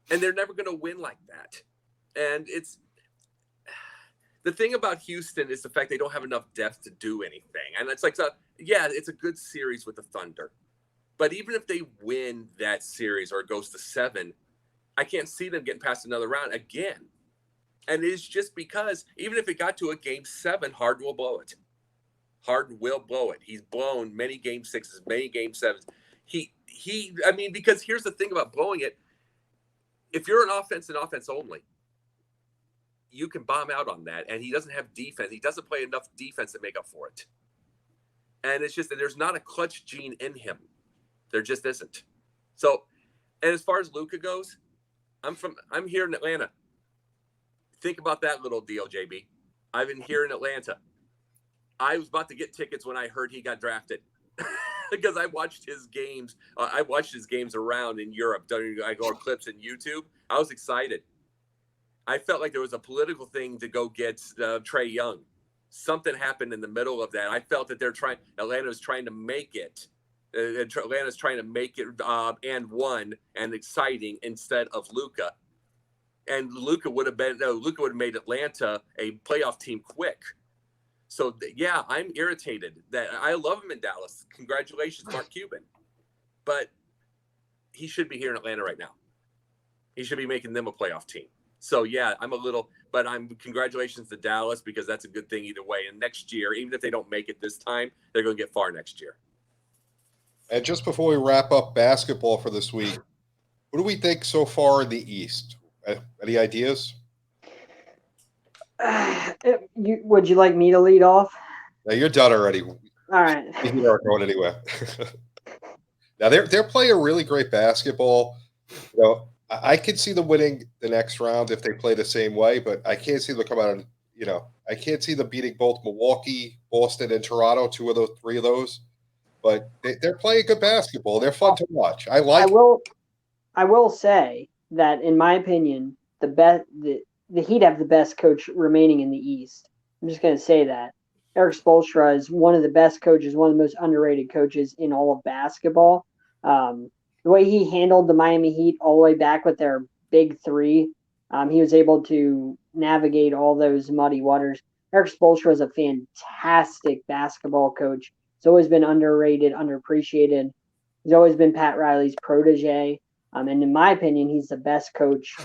and they're never going to win like that. And it's the thing about Houston is the fact they don't have enough depth to do anything. And it's like, it's a good series with the Thunder, but even if they win that series or it goes to 7, I can't see them getting past another round again. And it's just because even if it got to a game 7, Harden will blow it. Harden will blow it. He's blown many game 6s, many game 7s. Because here's the thing about blowing it. If you're an offense and offense only, you can bomb out on that. And he doesn't have defense. He doesn't play enough defense to make up for it. And it's just that there's not a clutch gene in him. There just isn't. So, and as far as Luka goes, I'm here in Atlanta. Think about that little deal, JB. I've been here in Atlanta. I was about to get tickets when I heard he got drafted because I watched his games. I watched his games around in Europe. I go clips in YouTube. I was excited. I felt like there was a political thing to go get Trae Young. Something happened in the middle of that. I felt that Atlanta was trying to make it. Atlanta's trying to make it and won and exciting instead of Luka. And Luka would have made Atlanta a playoff team quick. So I'm irritated that I love him in Dallas. Congratulations, Mark Cuban. But he should be here in Atlanta right now. He should be making them a playoff team. So congratulations to Dallas because that's a good thing either way. And next year, even if they don't make it this time, they're going to get far next year. And just before we wrap up basketball for this week, what do we think so far in the East? Any ideas? Would you like me to lead off? Now you're done already. All right. You aren't going anywhere. Now they're playing really great basketball. You know, I could see them winning the next round if they play the same way, but I can't see them come out and I can't see them beating both Milwaukee, Boston, and Toronto, 3 of those. But they're playing good basketball. They're fun to watch. I will say that, in my opinion, the Heat have the best coach remaining in the East. I'm just going to say that. Erik Spoelstra is one of the best coaches, one of the most underrated coaches in all of basketball. The way he handled the Miami Heat all the way back with their big 3, he was able to navigate all those muddy waters. Erik Spoelstra is a fantastic basketball coach. He's always been underrated, underappreciated. He's always been Pat Riley's protege. And in my opinion, he's the best coach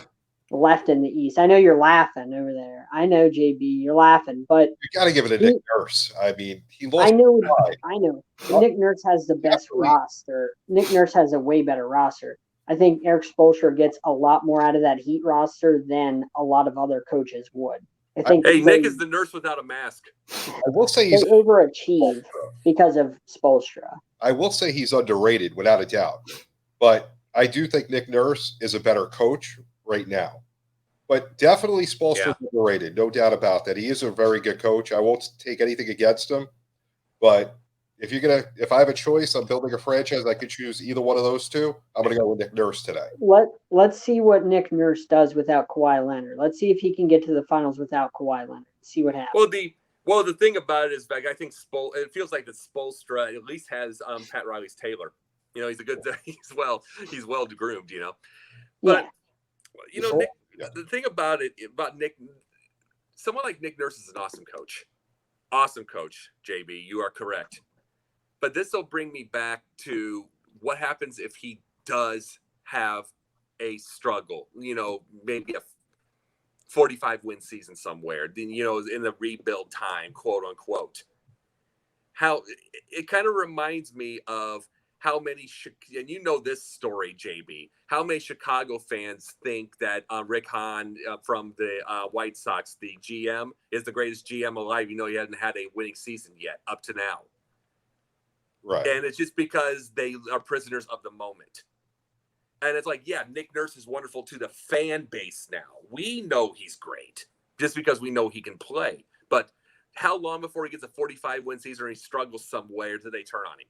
left in the East. I know you're laughing over there. I know, JB, you're laughing, but you got to give it to Nick Nurse. I mean, he lost. I know. Nick Nurse has the best roster. Nick Nurse has a way better roster. I think Erik Spoelstra gets a lot more out of that Heat roster than a lot of other coaches would. I think. Hey, Nick is the nurse without a mask. I will say he's overachieved because of Spoelstra. I will say he's underrated without a doubt, but I do think Nick Nurse is a better coach right now. But definitely Spoelstra is underrated, no doubt about that. He is a very good coach. I won't take anything against him, but if I have a choice, I'm building a franchise, I could choose either one of those two. I'm going to go with Nick Nurse today. Let's see what Nick Nurse does without Kawhi Leonard. Let's see if he can get to the finals without Kawhi Leonard. See what happens. Well, the thing about it is, I think it feels like that Spoelstra at least has Pat Riley's Taylor. He's a good. He's well groomed. But Nick, the thing about Nick, someone like Nick Nurse is an awesome coach. Awesome coach, JB. You are correct. But this will bring me back to what happens if he does have a struggle, maybe a 45-win season somewhere, in the rebuild time, quote unquote. How it kind of reminds me of how many, and this story, JB, how many Chicago fans think that Rick Hahn from the White Sox, the GM, is the greatest GM alive. He hadn't had a winning season yet up to now. Right. And it's just because they are prisoners of the moment. And it's like, Nick Nurse is wonderful to the fan base now. We know he's great just because we know he can play. But how long before he gets a 45-win season or he struggles somewhere do they turn on him?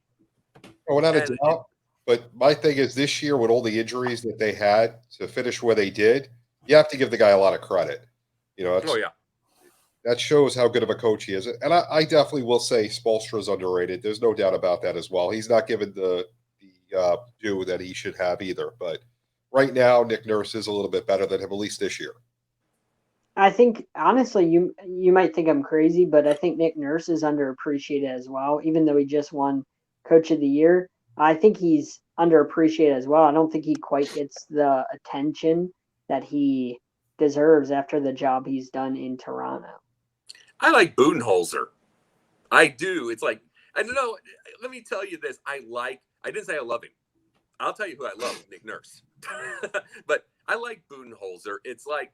Without a doubt. But my thing is this year with all the injuries that they had to finish where they did, you have to give the guy a lot of credit. Oh yeah. That shows how good of a coach he is. And I definitely will say Spoelstra's underrated. There's no doubt about that as well. He's not given the due that he should have either. But right now, Nick Nurse is a little bit better than him, at least this year. I think, honestly, you might think I'm crazy, but I think Nick Nurse is underappreciated as well, even though he just won Coach of the Year. I think he's underappreciated as well. I don't think he quite gets the attention that he deserves after the job he's done in Toronto. I like Budenholzer. I do. It's like, I don't know. Let me tell you this. I didn't say I love him. I'll tell you who I love, Nick Nurse. But I like Budenholzer. It's like,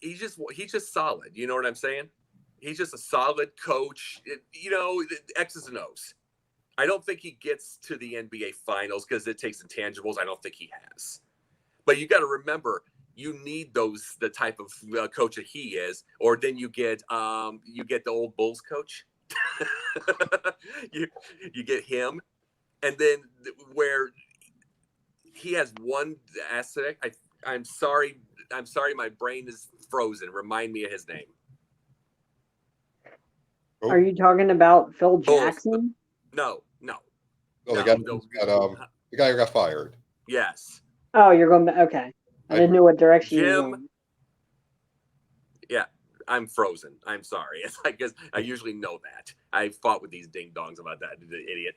he's just solid. You know what I'm saying? He's just a solid coach. X's and O's. I don't think he gets to the NBA Finals because it takes intangibles. I don't think he has. But you got to remember, you need the type of coach that he is, or then you get the old Bulls coach. you get him, and then where he has one aspect. I'm sorry, my brain is frozen. Remind me of his name. Are you talking about Phil Jackson? No. Oh, the guy who got fired. Yes. Oh, you're going back. Okay. I didn't know what direction you were going. Yeah, I'm frozen. I'm sorry. It's like, because I usually know that. I fought with these ding-dongs about that, idiot.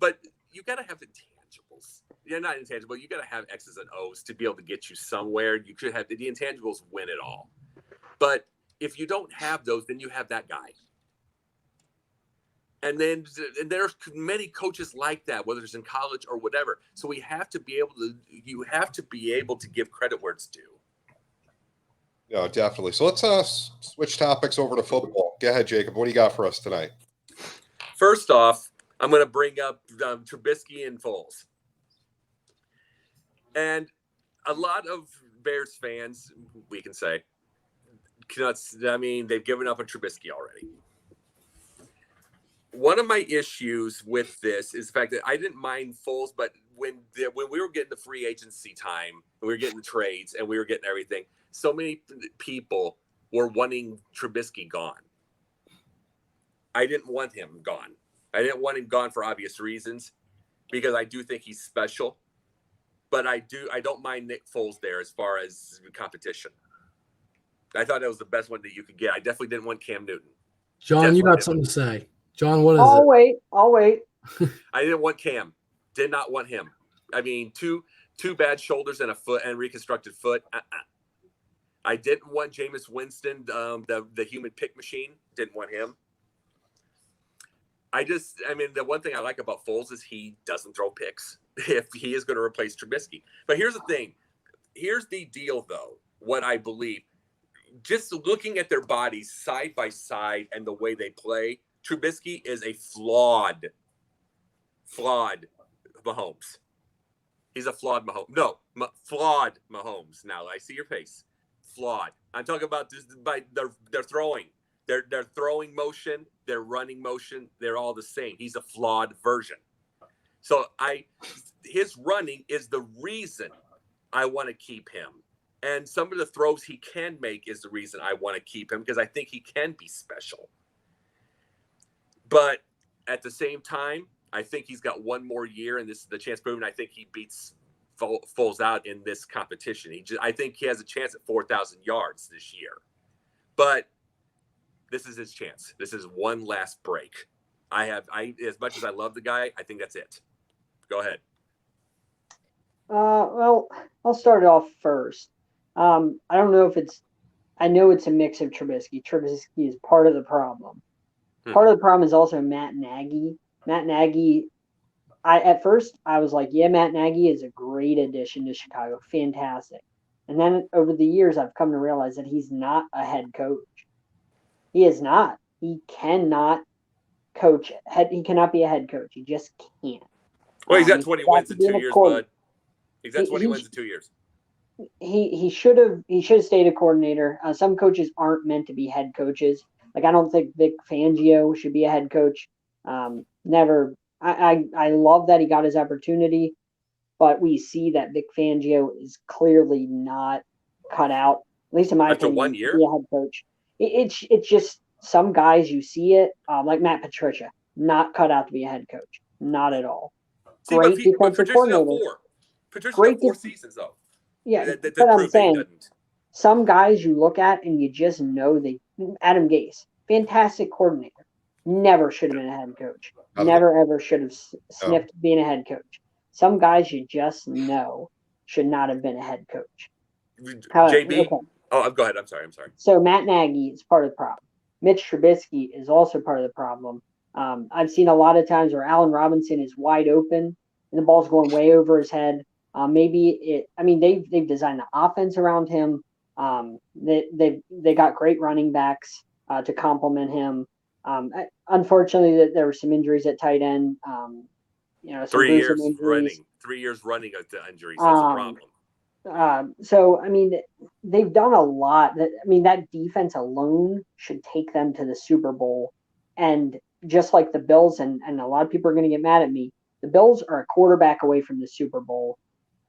But you got to have intangibles. You're not intangible. You got to have X's and O's to be able to get you somewhere. You should have the intangibles win it all. But if you don't have those, then you have that guy. And then there's many coaches like that, whether it's in college or whatever. So you have to be able to give credit where it's due. No, definitely. So let's switch topics over to football. Go ahead, Jacob. What do you got for us tonight? First off, I'm going to bring up Trubisky and Foles. And a lot of Bears fans, we can say, they've given up on Trubisky already. One of my issues with this is the fact that I didn't mind Foles, but when we were getting the free agency time, we were getting the trades, and we were getting everything, so many people were wanting Trubisky gone. I didn't want him gone. I didn't want him gone for obvious reasons, because I do think he's special. But I don't mind Nick Foles there as far as competition. I thought that was the best one that you could get. I definitely didn't want Cam Newton. John, Definitely you got something to say. John, what is it? I'll wait. I didn't want Cam. Did not want him. I mean, two bad shoulders and a foot and reconstructed foot. I didn't want Jameis Winston, the human pick machine. Didn't want him. The one thing I like about Foles is he doesn't throw picks if he is going to replace Trubisky. But here's the thing. Here's the deal, though, what I believe. Just looking at their bodies side by side and the way they play, Trubisky is a flawed Mahomes. He's a flawed Mahomes. No, flawed Mahomes. Now, I see your face. Flawed. I'm talking about this by their throwing. Their throwing motion, their running motion, they're all the same. He's a flawed version. So his running is the reason I want to keep him. And some of the throws he can make is the reason I want to keep him, because I think he can be special. But at the same time, I think he's got one more year, and this is the chance proven. I think he beats Foles out in this competition. I think he has a chance at 4,000 yards this year. But this is his chance. This is one last break. As much as I love the guy, I think that's it. Go ahead. Well, I'll start it off first. I don't know if I know it's a mix of Trubisky. Trubisky is part of the problem. Part of the problem is also Matt Nagy. Matt Nagy, at first I was like, yeah, Matt Nagy is a great addition to Chicago. Fantastic. And then over the years, I've come to realize that he's not a head coach. He is not. He cannot coach. He cannot be a head coach. He just can't. Well, he's got 20 wins in 2 years, bud. He's got 20 wins in 2 years. He should have stayed a coordinator. Some coaches aren't meant to be head coaches. Like, I don't think Vic Fangio should be a head coach. Never I love that he got his opportunity, but we see that Vic Fangio is clearly not cut out, at least in my After opinion, 1 to year? be a head coach. It's just some guys you see it, like Matt Patricia, not cut out to be a head coach, not at all. See, but, Great defensive Patricia's got coordinator. 4. Patricia's Great got 4 seasons, though. Yeah, That but I'm prove that he saying doesn't. some guys you look at and you just know they. Adam Gase, fantastic coordinator, never should have been a head coach. Never ever should have sniffed being a head coach. Some guys you just know should not have been a head coach. JB? Okay. Oh, go ahead. I'm sorry. So Matt Nagy is part of the problem. Mitch Trubisky is also part of the problem. I've seen a lot of times where Allen Robinson is wide open and the ball's going way over his head. They've designed the offense around him. They got great running backs to complement him. Unfortunately, there were some injuries at tight end. 3 years running. 3 years running of the injuries. That's a problem. They've done a lot. That defense alone should take them to the Super Bowl. And just like the Bills, and a lot of people are going to get mad at me, the Bills are a quarterback away from the Super Bowl.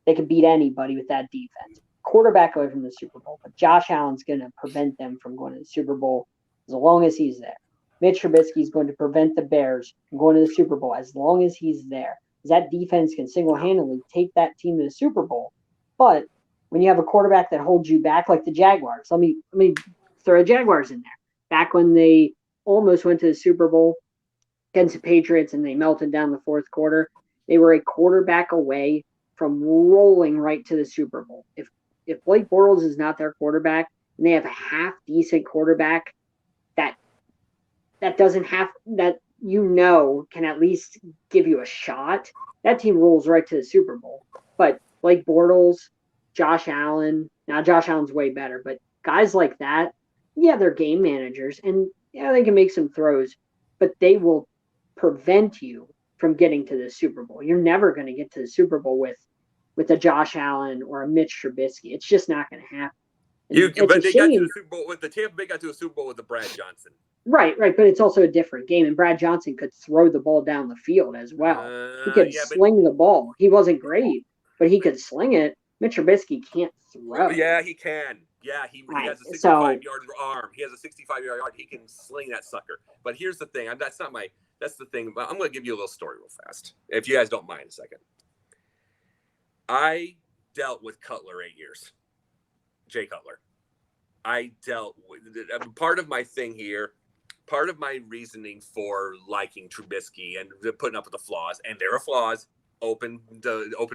They could beat anybody with that defense. Quarterback away from the Super Bowl. But Josh Allen's going to prevent them from going to the Super Bowl as long as he's there. Mitch Trubisky is going to prevent the Bears from going to the Super Bowl as long as he's there. That defense can single-handedly take that team to the Super Bowl. But when you have a quarterback that holds you back, like the Jaguars, let me throw the Jaguars in there. Back when they almost went to the Super Bowl against the Patriots and they melted down the fourth quarter, they were a quarterback away from rolling right to the Super Bowl. If Blake Bortles is not their quarterback and they have a half decent quarterback that doesn't have that can at least give you a shot, that team rolls right to the Super Bowl. But Blake Bortles, Josh Allen, now Josh Allen's way better, but guys like that, yeah, they're game managers and yeah, they can make some throws, but they will prevent you from getting to the Super Bowl. You're never going to get to the Super Bowl with a Josh Allen or a Mitch Trubisky. It's just not going to happen. But they got to the Super Bowl with the Tampa Bay got to a Super Bowl with the Brad Johnson. Right, but it's also a different game. And Brad Johnson could throw the ball down the field as well. He could sling the ball. He wasn't great, but he could sling it. Mitch Trubisky can't throw. Yeah, he can. Yeah, he has a 65-yard arm. He has a 65-yard arm. He can sling that sucker. But here's the thing. That's the thing. I'm going to give you a little story real fast, if you guys don't mind a second. I dealt with Cutler 8 years. Jay Cutler. I dealt with part of my thing here. Part of my reasoning for liking Trubisky and putting up with the flaws, and there are flaws, open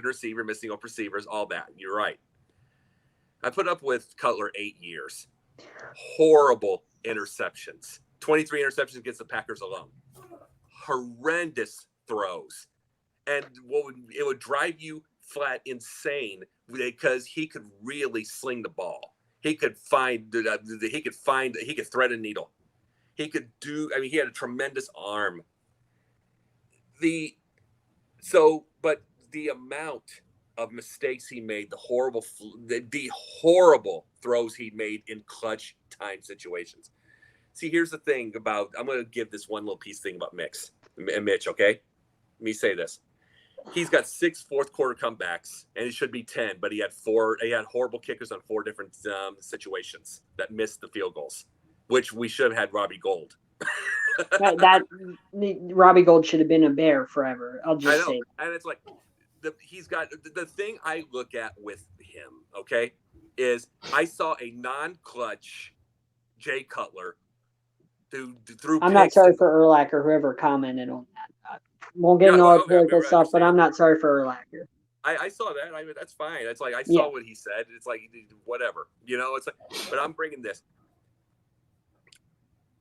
receiver, missing open receivers, all that. You're right. I put up with Cutler 8 years. Horrible interceptions. 23 interceptions against the Packers alone. Horrendous throws. And it would drive you flat insane because he could really sling the ball. He could thread a needle. He could he had a tremendous arm. But the amount of mistakes he made, the horrible throws he made in clutch time situations. See, here's the thing I'm going to give this one little piece thing about Mitch, okay? Let me say this. He's got 6 fourth quarter comebacks, and it should be 10, but he had horrible kickers on 4 different situations that missed the field goals, which we should have had Robbie Gould. Robbie Gould should have been a Bear forever. I'll just say. And it's like he's got the thing I look at with him, okay, is I saw a non-clutch Jay Cutler who threw. I'm not sorry for Urlacher, whoever commented on that. Won't get into all the political stuff, but I'm not sorry for Urlacher. I saw that. That's fine. It's like I saw what he said. It's like whatever, It's like, but I'm bringing this.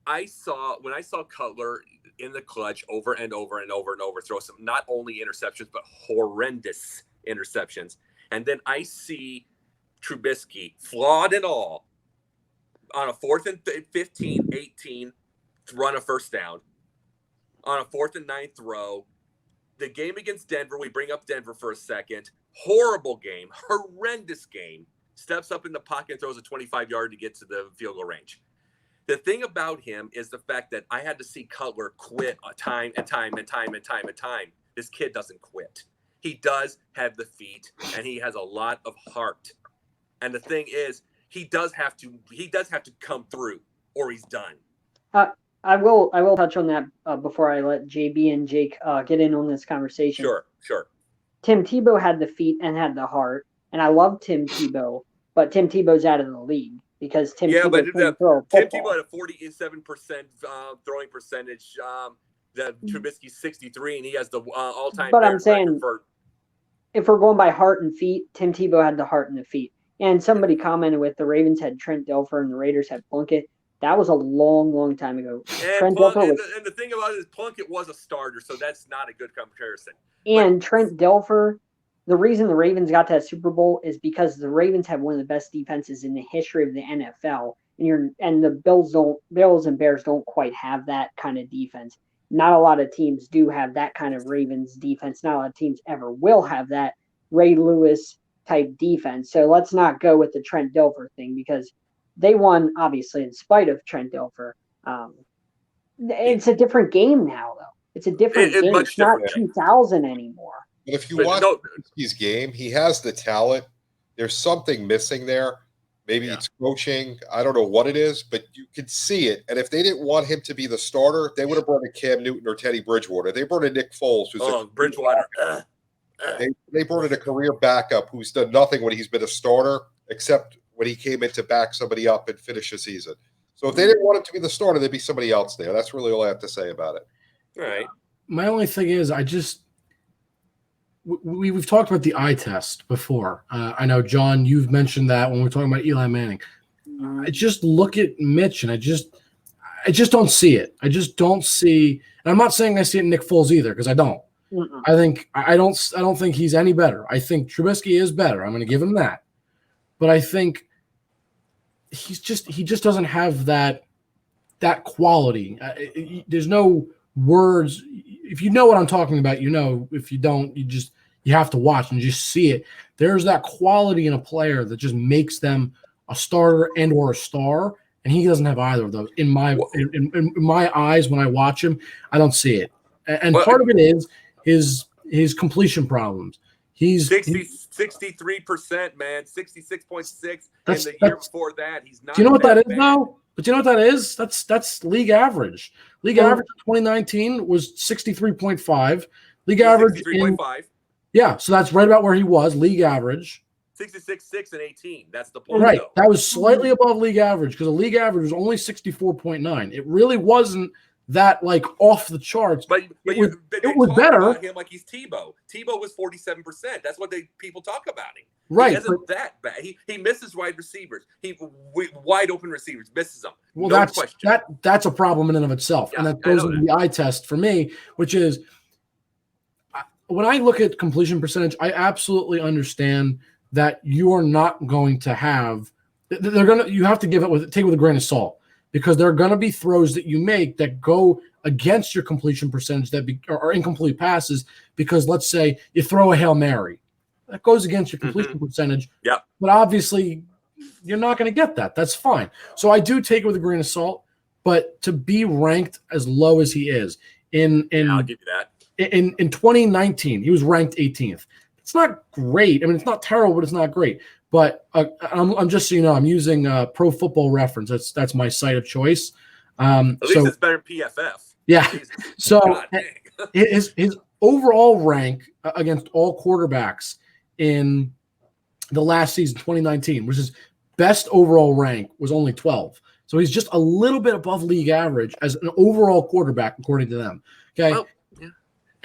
When I saw Cutler in the clutch over and over and over and over throw some not only interceptions but horrendous interceptions, and then I see Trubisky, flawed and all, on a 4th and 15, 18, run a first down. On a 4th and 9 throw. The game against Denver, we bring up Denver for a second. Horrible game, horrendous game. Steps up in the pocket and throws a 25-yard to get to the field goal range. The thing about him is the fact that I had to see Cutler quit time and time and time and time and time. This kid doesn't quit. He does have the feet, and he has a lot of heart. And the thing is, he does have to come through, or he's done. I will touch on that before I let JB and Jake get in on this conversation. Sure. Tim Tebow had the feet and had the heart, and I love Tim Tebow, but Tim Tebow's out of the league because Tim Tebow couldn't throw a football. Tim Tebow had a 47% throwing percentage. The Trubisky's 63, and he has the all-time. But I'm saying, if we're going by heart and feet, Tim Tebow had the heart and the feet. And somebody commented with the Ravens had Trent Dilfer and the Raiders had Plunkett. That was a long, long time ago. And the thing about it is Plunkett was a starter, so that's not a good comparison. And Trent Dilfer, the reason the Ravens got to that Super Bowl is because the Ravens have one of the best defenses in the history of the NFL. And the Bills and Bears don't quite have that kind of defense. Not a lot of teams do have that kind of Ravens defense. Not a lot of teams ever will have that Ray Lewis type defense. So let's not go with the Trent Dilfer thing because they won, obviously, in spite of Trent Dilfer. It's a different game now, though. It's a different game. It's not 2000 anymore. But if you watch his game, he has the talent. There's something missing there. Maybe it's coaching. I don't know what it is, but you could see it. And if they didn't want him to be the starter, they would have brought in Cam Newton or Teddy Bridgewater. They brought in Nick Foles. Bridgewater. They brought in a career backup who's done nothing when he's been a starter, except when he came in to back somebody up and finish a season. So if they didn't want him to be the starter, there'd be somebody else there. That's really all I have to say about it. All right. My only thing is, we've talked about the eye test before. I know, John, you've mentioned that when we're talking about Eli Manning. I just look at Mitch, and I just don't see it. I just don't see. And I'm not saying I see it in Nick Foles either, because I don't. I don't think he's any better. I think Trubisky is better. I'm going to give him that. But I think he just doesn't have that quality. There's no words. If you know what I'm talking about, you know. If you don't, you have to watch and just see it. There's that quality in a player that just makes them a starter and or a star, and he doesn't have either of those. In my eyes, when I watch him, I don't see it. And part of it is his completion problems. He's 63%, man, 66.6. And the year before that, he's not. Do you know what that is, though? But you know what that is? That's league average. League average in 2019 was 63.5. League average 63.5. Yeah, so that's right about where he was. League average 66.6 and 18. That's the point. Right, that was slightly above league average because the league average was only 64.9. It really wasn't that like off the charts. But it was better. About him like he's Tebow. Tebow was 47%. That's what people talk about him. Right, he isn't that bad. He misses wide receivers. He wide open receivers misses them. Well, that's a problem in and of itself, and that goes into the eye test for me, which is when I look at completion percentage, I absolutely understand that you are not going to have. You have to take it with a grain of salt. Because there are going to be throws that you make that go against your completion percentage that are incomplete passes. Because let's say you throw a Hail Mary, that goes against your completion percentage. Yeah. But obviously, you're not going to get that. That's fine. So I do take it with a grain of salt. But to be ranked as low as he is I'll give you that. In 2019, he was ranked 18th. It's not great. I mean, it's not terrible, but it's not great. But I'm just so you know, I'm using Pro Football Reference. That's my site of choice. At least it's better than PFF. Yeah. So his overall rank against all quarterbacks in the last season, 2019, which is best overall rank, was only 12. So he's just a little bit above league average as an overall quarterback, according to them. Okay. Well,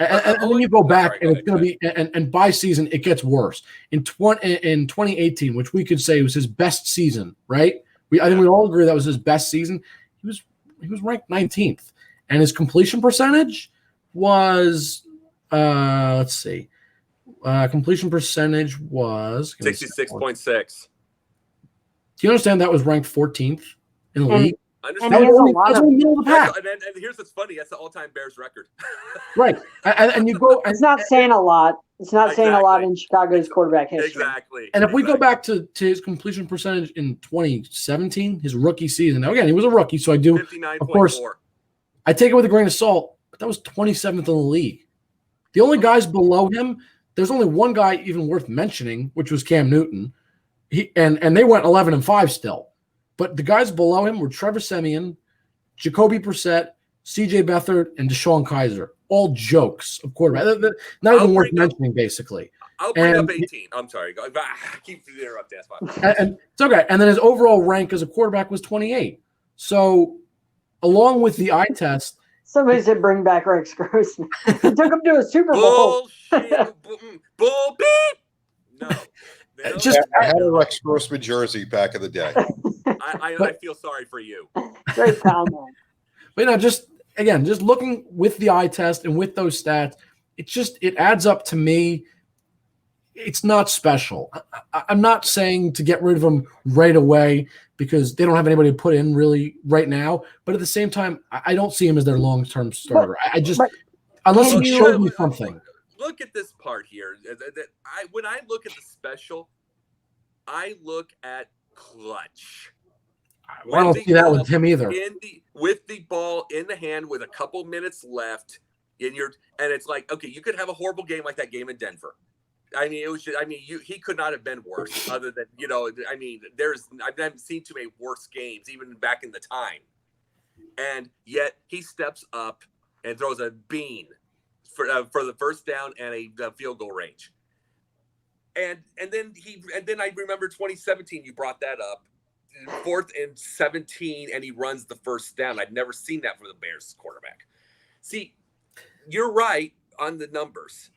and then you go back, and it's going to be, and by season it gets worse. In 2018, which we could say was his best season, right? I think we all agree that was his best season. He was ranked 19th, and his completion percentage was let's see, completion percentage was 66.6. Do you understand that was ranked 14th in the league? And he has a lot that's of. in the middle of the pack. And here's what's funny. That's the all-time Bears record. Right. And you go. It's not saying a lot. It's not saying a lot in Chicago's quarterback history. Exactly. And if we go back to his completion percentage in 2017, his rookie season. Now, again, he was a rookie, so I do. 59.4. Of course, I take it with a grain of salt, but that was 27th in the league. The only guys below him, there's only one guy even worth mentioning, which was Cam Newton. And they went 11-5 still. But the guys below him were Trevor Siemian, Jacoby Brissett, C.J. Beathard, and Deshaun Kaiser. All jokes of quarterback. Not even worth mentioning, basically. I'll bring up 18. I'm sorry. I keep interrupting. That's fine. And it's okay. And then his overall rank as a quarterback was 28. So, along with the eye test, somebody said bring back Rex Grossman. He took him to a Super Bowl. Bullshit. Bull beep. No. I had a Rex Grossman jersey back in the day. I feel sorry for you. Great comment. But just looking with the eye test and with those stats, it adds up to me. It's not special. I'm not saying to get rid of him right away because they don't have anybody to put in really right now. But at the same time, I don't see him as their long-term starter. Unless he showed me something. Look at this part here. When I look at the special, I look at clutch. I don't see that with him either. With the ball in the hand with a couple minutes left, and it's like, okay, you could have a horrible game like that game in Denver. I mean, he could not have been worse. Other than I haven't seen too many worse games even back in the time, and yet he steps up and throws a bean for the first down and a field goal range. And then I remember 2017. You brought that up. 4th and 17, and he runs the first down. I've never seen that from the Bears quarterback. See, you're right on the numbers,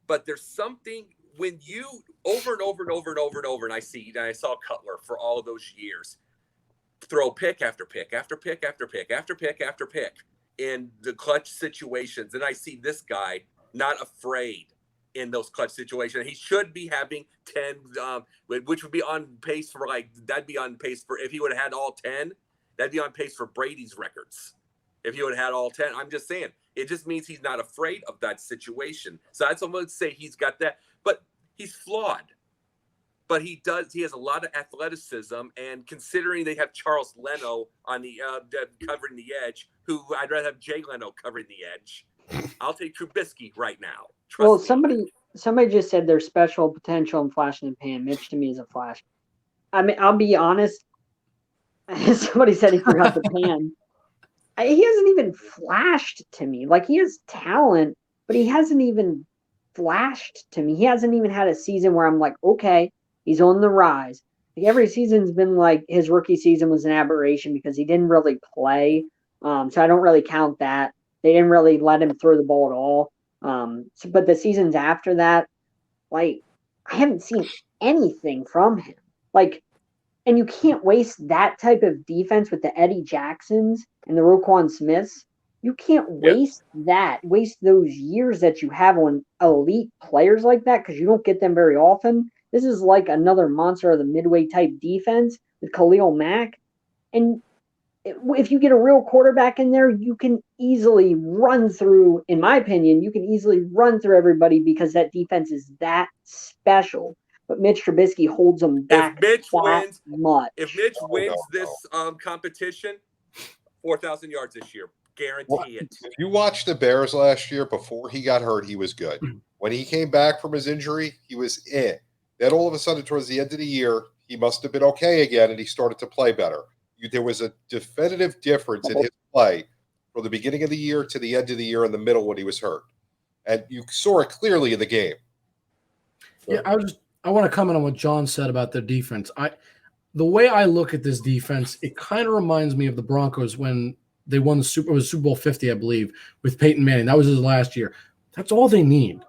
but there's something when you over and over and over and over and over, and I saw Cutler for all of those years throw pick after pick after pick after pick after pick after pick in the clutch situations, and I see this guy not afraid in those clutch situations. He should be having 10, which would be on pace for that'd be on pace for, if he would have had all 10, that'd be on pace for Brady's records. If he would have had all 10, I'm just saying, it just means he's not afraid of that situation. So that's what I'm going to say. He's got that, but he's flawed. But he has a lot of athleticism, and considering they have Charles Leno on the covering the edge, who I'd rather have Jay Leno covering the edge. I'll take Trubisky right now. Trust me. Somebody just said there's special potential in flash in the pan. Mitch to me is a flash. I mean, I'll be honest. Somebody said he forgot the pan. He hasn't even flashed to me. Like, he has talent, but he hasn't even flashed to me. He hasn't even had a season where I'm like, okay, he's on the rise. Like, every season's been like, his rookie season was an aberration because he didn't really play. So I don't really count that. They didn't really let him throw the ball at all. But the seasons after that, like, I haven't seen anything from him. Like, and you can't waste that type of defense with the Eddie Jacksons and the Roquan Smiths. You can't waste those years that you have on elite players like that, because you don't get them very often. This is like another monster of the midway type defense with Khalil Mack. And if you get a real quarterback in there, you can easily run through, in my opinion, everybody because that defense is that special. But Mitch Trubisky holds them back. If Mitch wins this competition, 4,000 yards this year. Guarantee it. If you watched the Bears last year, before he got hurt, he was good. When he came back from his injury, he was in. Then all of a sudden, towards the end of the year, he must have been okay again, and he started to play better. There was a definitive difference in his play from the beginning of the year to the end of the year in the middle when he was hurt. And you saw it clearly in the game. Yeah, I want to comment on what John said about their defense. The way I look at this defense, it kind of reminds me of the Broncos when they won Super Bowl 50, I believe, with Peyton Manning. That was his last year. That's all they need.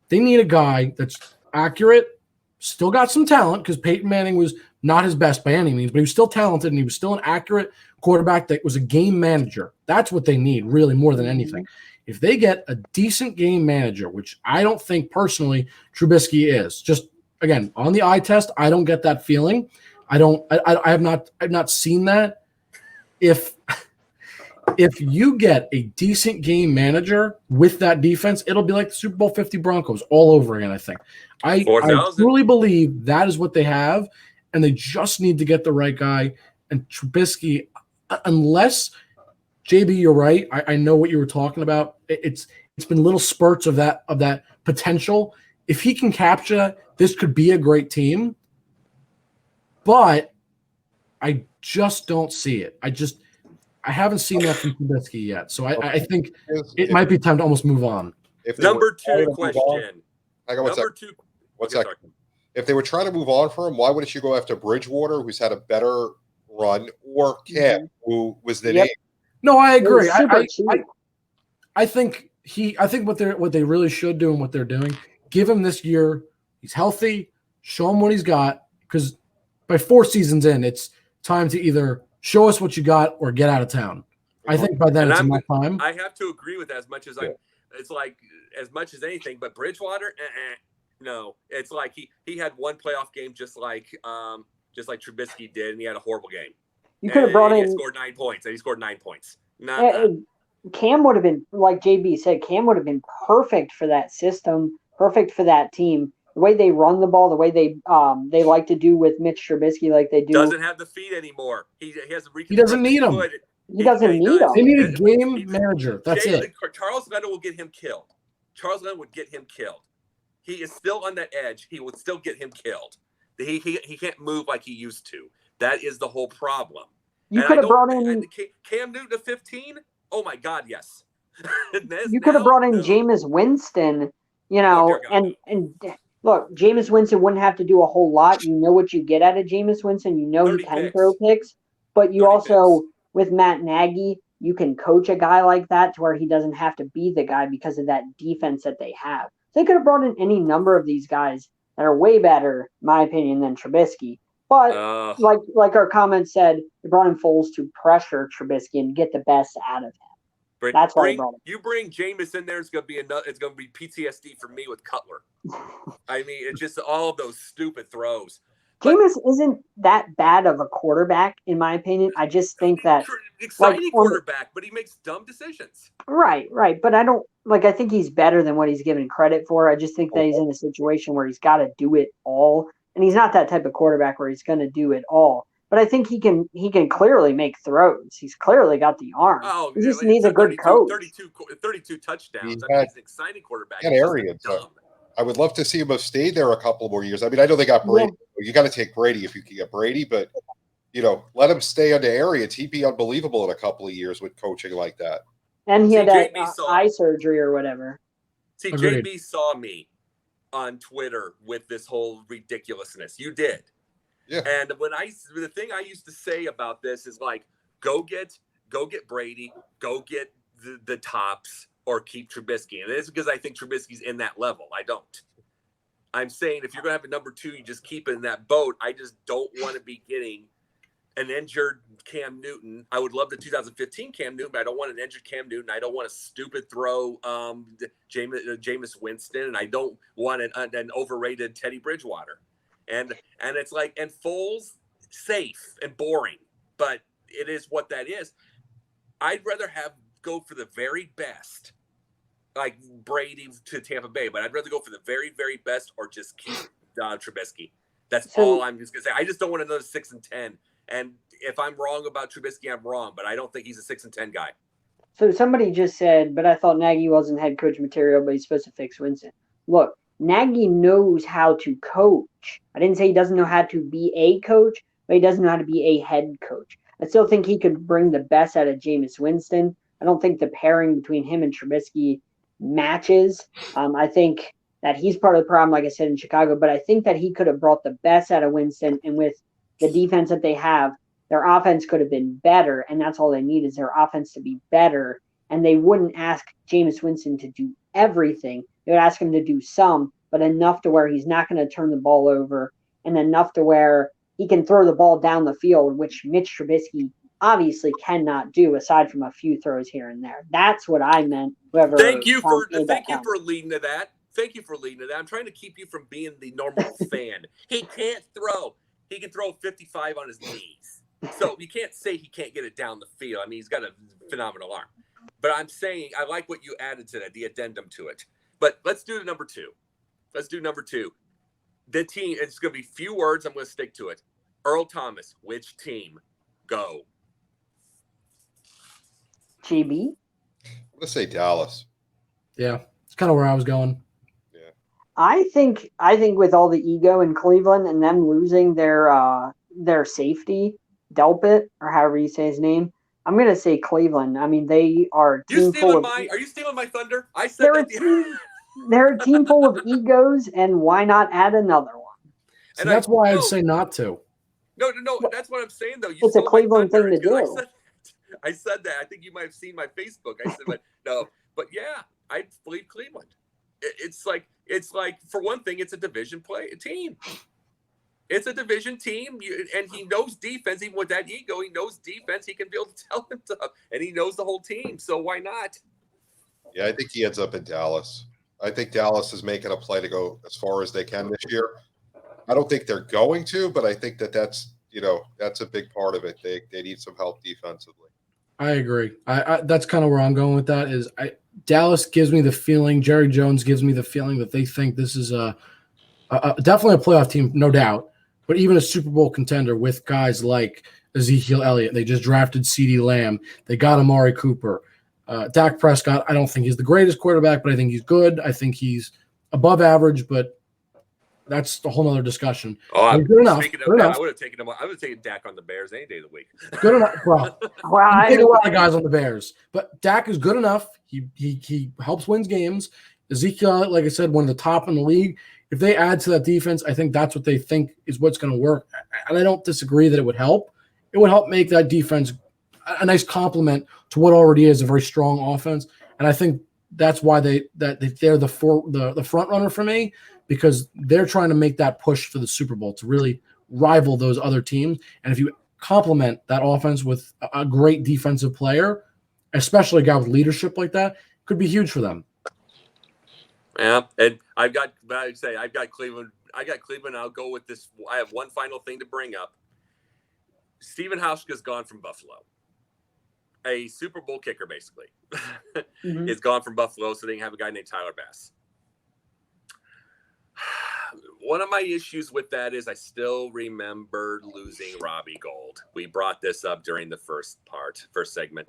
They need a guy that's accurate, still got some talent, because Peyton Manning was not his best by any means, but he was still talented, and he was still an accurate quarterback that was a game manager. That's what they need, really, more than anything. If they get a decent game manager, which I don't think personally Trubisky is, just again on the eye test, I don't get that feeling. I have not seen that. if you get a decent game manager with that defense, it'll be like the Super Bowl 50 Broncos all over again, I think. I truly believe that is what they have, and they just need to get the right guy. And Trubisky, unless – JB, you're right. I know what you were talking about. It's been little spurts of that potential. If he can capture that, this could be a great team. But I just don't see it. I haven't seen that from Trubisky yet. So I think it might be time to almost move on. Number two question. What's that? If they were trying to move on for him, why wouldn't you go after Bridgewater, who's had a better run, or Cam, who was the name? No, I agree. I think what they really should do and what they're doing, give him this year. He's healthy. Show him what he's got. Because by 4 seasons in, it's time to either show us what you got or get out of town. I think by then it's enough time. I have to agree with that as much as it's like as much as anything. But Bridgewater, no, it's like he had one playoff game just like Trubisky did, and he had a horrible game. You could have brought in. He scored 9 points, and he scored 9 points. Cam would have been, like JB said, Cam would have been perfect for that system, perfect for that team. The way they run the ball, the way they like to do with Mitch Trubisky, like they do. Doesn't have the feet anymore. He has a He doesn't need him. He doesn't need him. They need a game manager. That's it. Charles Leonard will get him killed. Charles Leonard would get him killed. He is still on that edge. He would still get him killed. He can't move like he used to. That is the whole problem. You could have brought in Cam Newton to 15. Oh my God, yes. You could have brought in Jameis Winston, and look, Jameis Winston wouldn't have to do a whole lot. You know what you get out of Jameis Winston. You know he can throw picks, but you also with Matt Nagy, you can coach a guy like that to where he doesn't have to be the guy because of that defense that they have. They could have brought in any number of these guys that are way better, in my opinion, than Trubisky. But like our comment said, they brought in Foles to pressure Trubisky and get the best out of him. That's why you bring Jameis in there. It's gonna be PTSD for me with Cutler. I mean, it's just all of those stupid throws. Jameis isn't that bad of a quarterback, in my opinion. I just think that exciting quarterback, but he makes dumb decisions. Right. But I think he's better than what he's given credit for. I just think that he's in a situation where he's got to do it all. And he's not that type of quarterback where he's going to do it all. But I think he can clearly make throws. He's clearly got the arm. He just needs a good coach. 32 touchdowns. He's an exciting quartback. I would love to see him have stayed there a couple more years. I mean, I know they got Brady. Yeah. You got to take Brady if you can get Brady. But, let him stay under Arians. He'd be unbelievable in a couple of years with coaching like that. And he had that eye surgery or whatever. See, JB saw me on Twitter with this whole ridiculousness. You did. Yeah. And the thing I used to say about this is like, go get Brady, go get the tops, or keep Trubisky. And it's because I think Trubisky's in that level. I don't. I'm saying if you're going to have a number 2, you just keep it in that boat. I just don't want to be getting an injured Cam Newton. I would love the 2015 Cam Newton, but I don't want an injured Cam Newton. I don't want a stupid throw Jameis Winston, and I don't want an overrated Teddy Bridgewater. And it's like, and Foles, safe and boring, but it is what that is. I'd rather go for the very best, like Brady to Tampa Bay, but I'd rather go for the very, very best or just keep Trubisky. That's all I'm just going to say. I just don't want another 6-10. And if I'm wrong about Trubisky, I'm wrong, but I don't think he's a 6-10 guy. So somebody just said, but I thought Nagy wasn't head coach material, but he's supposed to fix Winston. Look, Nagy knows how to coach. I didn't say he doesn't know how to be a coach, but he doesn't know how to be a head coach. I still think he could bring the best out of Jameis Winston. I don't think the pairing between him and Trubisky matches. I think that he's part of the problem, like I said, in Chicago, but I think that he could have brought the best out of Winston, and with the defense that they have, their offense could have been better, and that's all they need is their offense to be better, and they wouldn't ask Jameis Winston to do everything. They would ask him to do some, but enough to where he's not going to turn the ball over, and enough to where he can throw the ball down the field, which Mitch Trubisky obviously cannot do aside from a few throws here and there. That's what I meant. Thank you for leading to that. Thank you for leading to that. I'm trying to keep you from being the normal fan. He can't throw. He can throw 55 on his knees. So you can't say he can't get it down the field. I mean, he's got a phenomenal arm. But I'm saying I like what you added to that, the addendum to it. But let's do the number 2. Let's do number 2. The team, it's going to be few words. I'm going to stick to it. Earl Thomas, which team? Go. JB? I'm gonna say Dallas. Yeah, it's kind of where I was going. I think with all the ego in Cleveland and them losing their safety, Delpit, or however you say his name, I'm gonna say Cleveland. I mean, they are a team full of. Are you stealing my thunder? I said They're a team full of egos, and why not add another one? So and that's why I'd say not to. No. That's what I'm saying, though. It's a Cleveland thing to do. I said that. I think you might have seen my Facebook. I said, but yeah, I believe Cleveland. It's like for one thing, it's a division team. It's a division team, and he knows defense. Even with that ego, he knows defense. He can be able to tell him stuff, and he knows the whole team. So why not? Yeah, I think he ends up in Dallas. I think Dallas is making a play to go as far as they can this year. I don't think they're going to, but I think that's a big part of it. They need some help defensively. I agree. I that's kind of where I'm going with that. Dallas gives me the feeling. Jerry Jones gives me the feeling that they think this is definitely a playoff team, no doubt, but even a Super Bowl contender with guys like Ezekiel Elliott. They just drafted CeeDee Lamb. They got Amari Cooper. Dak Prescott, I don't think he's the greatest quarterback, but I think he's good. I think he's above average, but that's a whole other discussion. Oh, good enough. I would have taken him. I would have taken Dak on the Bears any day of the week. Good enough. Well, I take a lot of guys on the Bears, but Dak is good enough. He helps win games. Ezekiel, like I said, one of the top in the league. If they add to that defense, I think that's what they think is what's going to work. And I don't disagree that it would help. It would help make that defense a nice complement to what already is a very strong offense. And I think that's why they're the front runner for me, because they're trying to make that push for the Super Bowl to really rival those other teams. And if you complement that offense with a great defensive player, especially a guy with leadership like that, could be huge for them. Yeah, and I've got Cleveland. I'll go with this. I have one final thing to bring up. Stephen Hauschka's gone from Buffalo. A Super Bowl kicker, basically, is gone from Buffalo, so they can have a guy named Tyler Bass. One of my issues with that is I still remember losing Robbie Gould. We brought this up during the first segment.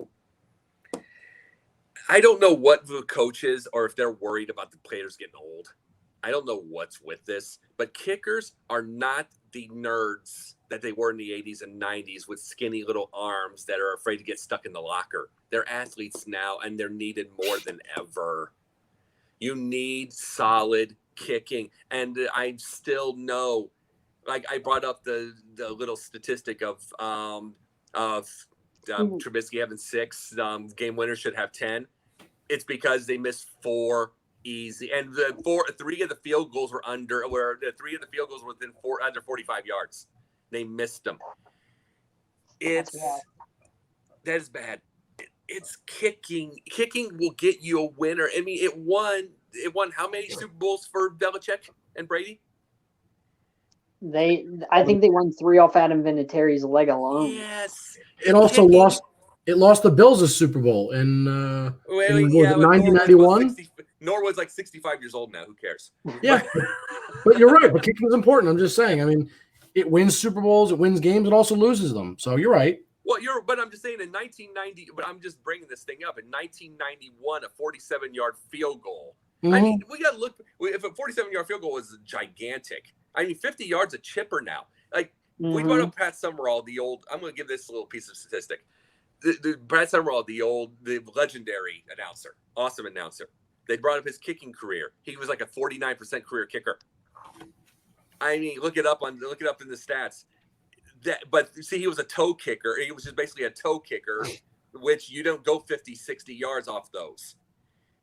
I don't know what the coach is or if they're worried about the players getting old. I don't know what's with this, but kickers are not the nerds that they were in the 80s and 90s with skinny little arms that are afraid to get stuck in the locker. They're athletes now, and they're needed more than ever. You need solid kicking. And I still know, like I brought up the little statistic of Trubisky having 6 game winners, should have 10. It's because they missed 4 easy, and 3 of the field goals were under within under 45 yards. They missed them. That is bad. It's kicking. Kicking will get you a winner. I mean, it won how many Super Bowls for Belichick and Brady? I think they won 3 off Adam Vinatieri's leg alone. Yes. It also lost. It lost the Bills a Super Bowl in 1991. Norwood's like 65 years old now. Who cares? Yeah, but you're right. But kicking is important. I'm just saying. I mean, it wins Super Bowls, it wins games, it also loses them. So you're right. Well, but I'm just saying in 1990. But I'm just bringing this thing up in 1991, a 47-yard field goal. Mm-hmm. I mean, we got to look. If a 47-yard field goal was gigantic, I mean, 50 yards a chipper now. Like we brought up Pat Summerall, the old. I'm going to give this a little piece of statistic. The Pat Summerall, the legendary announcer, awesome announcer. They brought up his kicking career. He was like a 49% career kicker. I mean, look it up in the stats. But see, he was a toe kicker. He was just basically a toe kicker, which you don't go 50, 60 yards off those.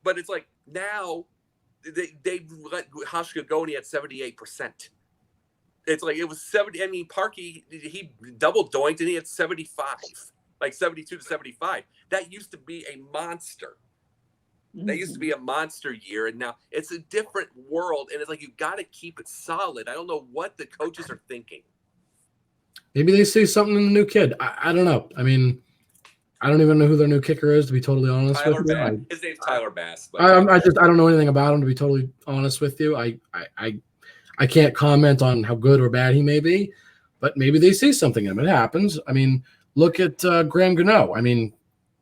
But it's like now they let Hauschka go and he had 78%. It's like it was 70. I mean, Parkey, he double doinked and he had 75. Like 72 to 75. That used to be a monster. That used to be a monster year, and now it's a different world, and it's like you got to keep it solid. I don't know what the coaches are thinking. Maybe they see something in the new kid. I don't know. I mean, I don't even know who their new kicker is, to be totally honest Tyler with you. Bass. His name's Tyler Bass. But I don't know anything about him, to be totally honest with you. I can't comment on how good or bad he may be, but maybe they see something in him. It happens. I mean, look at Graham Gano. I mean,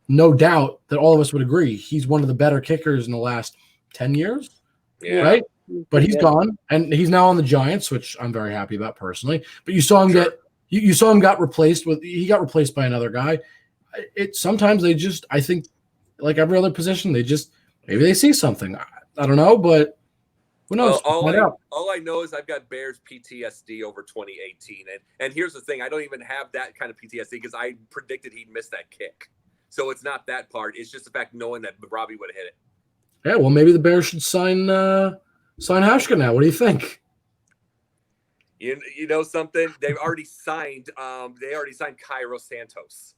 no doubt that all of us would agree he's one of the better kickers in the last 10 years, yeah. right? But he's gone, and he's now on the Giants, which I'm very happy about personally. But you saw him you saw him got replaced by another guy. Sometimes they just, I think, like every other position, maybe they see something. I don't know, but who knows? Well, all I know is I've got Bears PTSD over 2018, and here's the thing: I don't even have that kind of PTSD because I predicted he'd miss that kick. So it's not that part. It's just the fact knowing that Robbie would have hit it. Yeah, well, maybe the Bears should sign Hauschka now. What do you think? You know something? They've already signed. They already signed Cairo Santos.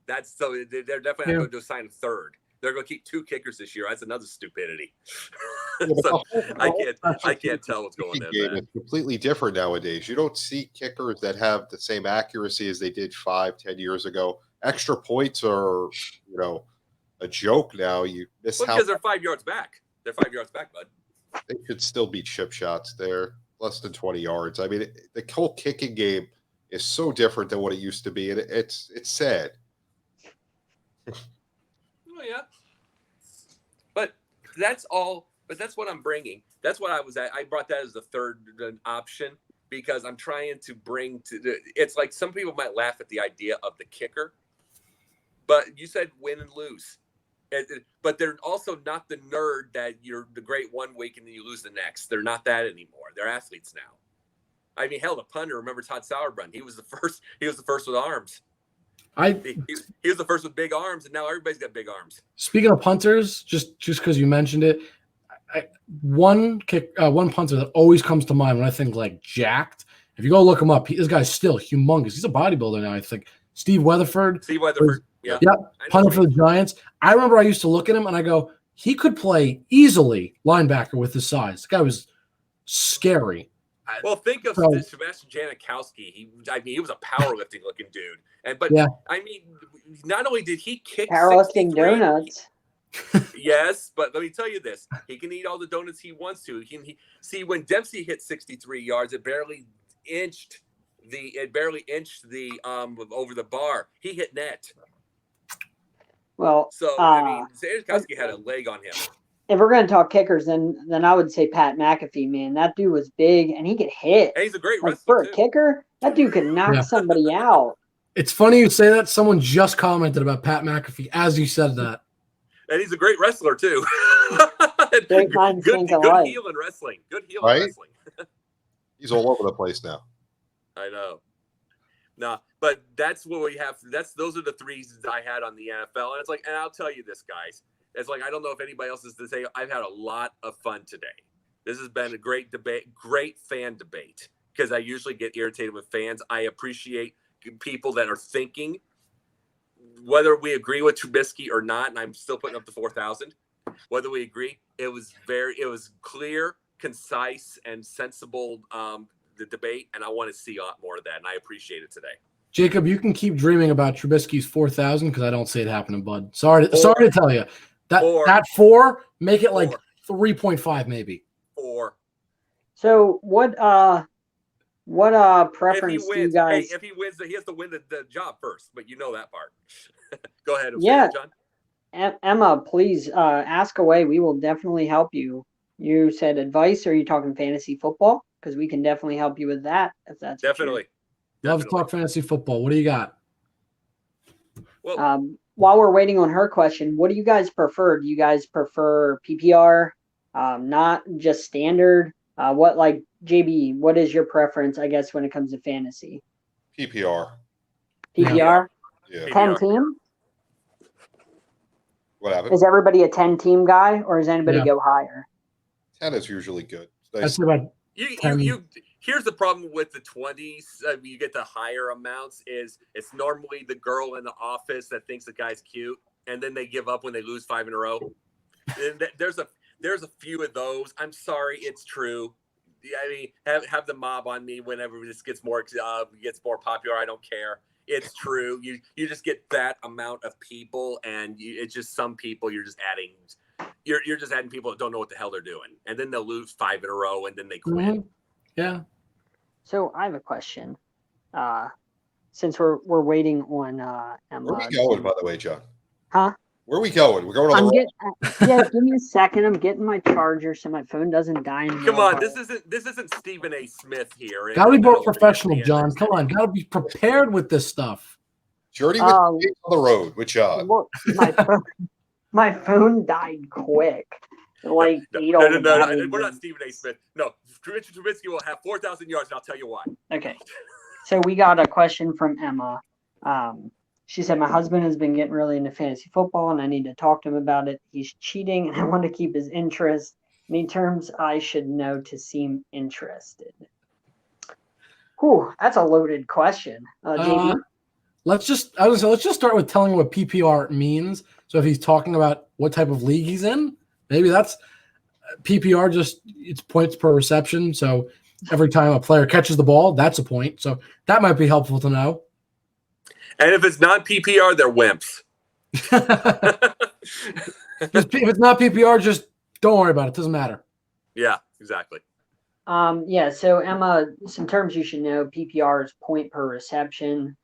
They're definitely not going to sign a third. They're going to keep 2 kickers this year. That's another stupidity. So I can't tell what's going on. It's completely different nowadays. You don't see kickers that have the same accuracy as they did 5-10 years ago. Extra points are, a joke now. You miss because they're 5 yards back. They're 5 yards back, bud. They could still be chip shots. They're less than 20 yards. I mean, the whole kicking game is so different than what it used to be, and it's sad. Oh yeah, but that's all. But that's what I'm bringing. That's what I was at. I brought that as the third option because I'm trying to bring to. It's like some people might laugh at the idea of the kicker, but you said win and lose. But they're also not the nerd that you're the great one week and then you lose the next. They're not that anymore. They're athletes now. I mean, hell, the punter. Remember Todd Sauerbrunn? He was the first. He was the first with arms. He was the first with big arms, and now everybody's got big arms. Speaking of punters, just because you mentioned it, one punter that always comes to mind when I think like jacked. If you go look him up, this guy's still humongous. He's a bodybuilder now, I think. Steve Weatherford. Yeah. Punter for the Giants. I remember I used to look at him and I go, he could play easily linebacker with his size. The guy was scary. Well, think of Sebastian Janikowski. He was a powerlifting looking dude. I mean, not only did he kick powerlifting donuts. Yes, but let me tell you this: he can eat all the donuts he wants to. See when Dempsey hit 63 yards, it barely inched the over the bar. He hit net. Well, so I mean, Janikowski had a leg on him. If we're going to talk kickers, then I would say Pat McAfee, man. That dude was big, and he could hit. And he's a great wrestler, for a kicker, that dude could knock somebody out. It's funny you say that. Someone just commented about Pat McAfee as you said that. And he's a great wrestler, too. good heel in wrestling. Good heel in wrestling. He's all over the place now. I know. No, but that's what we have. Those are the 3 reasons I had on the NFL. And it's like, and I'll tell you this, guys. It's like, I don't know if anybody else is to say, I've had a lot of fun today. This has been a great debate, great fan debate, because I usually get irritated with fans. I appreciate people that are thinking, whether we agree with Trubisky or not, and I'm still putting up the 4,000, whether we agree, it was clear, concise, and sensible, the debate, and I want to see a lot more of that, and I appreciate it today. Jacob, you can keep dreaming about Trubisky's 4,000 because I don't see it happening, bud. Sorry to tell you. That 4, make it like 3.5 maybe. 4. So what preference do you guys? Hey, if he wins, he has to win the job first, but you know that part. Go ahead. John. Emma, please ask away. We will definitely help you. You said advice, or are you talking fantasy football? Because we can definitely help you with that if that's definitely. Love to talk fantasy football. What do you got? Well, while we're waiting on her question, what do you guys prefer? Do you guys prefer PPR, not just standard? What, like, JB, what is your preference, I guess, when it comes to fantasy? PPR. PPR? Yeah. 10-team? What happened? Is everybody a 10-team guy, or does anybody go higher? 10 is usually good. That's about Here's the problem with the 20s. You get the higher amounts. It's normally the girl in the office that thinks the guy's cute, and then they give up when they lose 5 in a row. And there's a few of those. I'm sorry, it's true. I mean, have the mob on me whenever this gets more popular. I don't care. It's true. You just get that amount of people, and it's just some people you're just adding. You're just adding people that don't know what the hell they're doing, and then they'll lose 5 in a row, and then they quit. Mm-hmm. Yeah. So I have a question. Since we're waiting on Emma. Where are we going, by the way, John? Huh? Where are we going? We're going on the road. Yeah, give me a second. I'm getting my charger so my phone doesn't die. Come on, this isn't Stephen A. Smith here. Gotta be more professional, John. Come on, gotta be prepared with this stuff. Journey with on the road with John. Look, my phone died quick. Like no, we're not Stephen A. Smith. No, Richard Trubisky will have 4,000 yards, and I'll tell you why. Okay, so we got a question from Emma. She said, my husband has been getting really into fantasy football, and I need to talk to him about it. He's cheating, and I want to keep his interest. Any terms I should know to seem interested? Whew, that's a loaded question. JB? Let's just start with telling what PPR means. So if he's talking about what type of league he's in, maybe that's PPR. It's points per reception. So every time a player catches the ball, that's a point. So that might be helpful to know. And if it's not PPR, they're wimps. If it's not PPR, just don't worry about it. It doesn't matter. Yeah, exactly. Yeah, so Emma, some terms you should know. PPR is point per reception.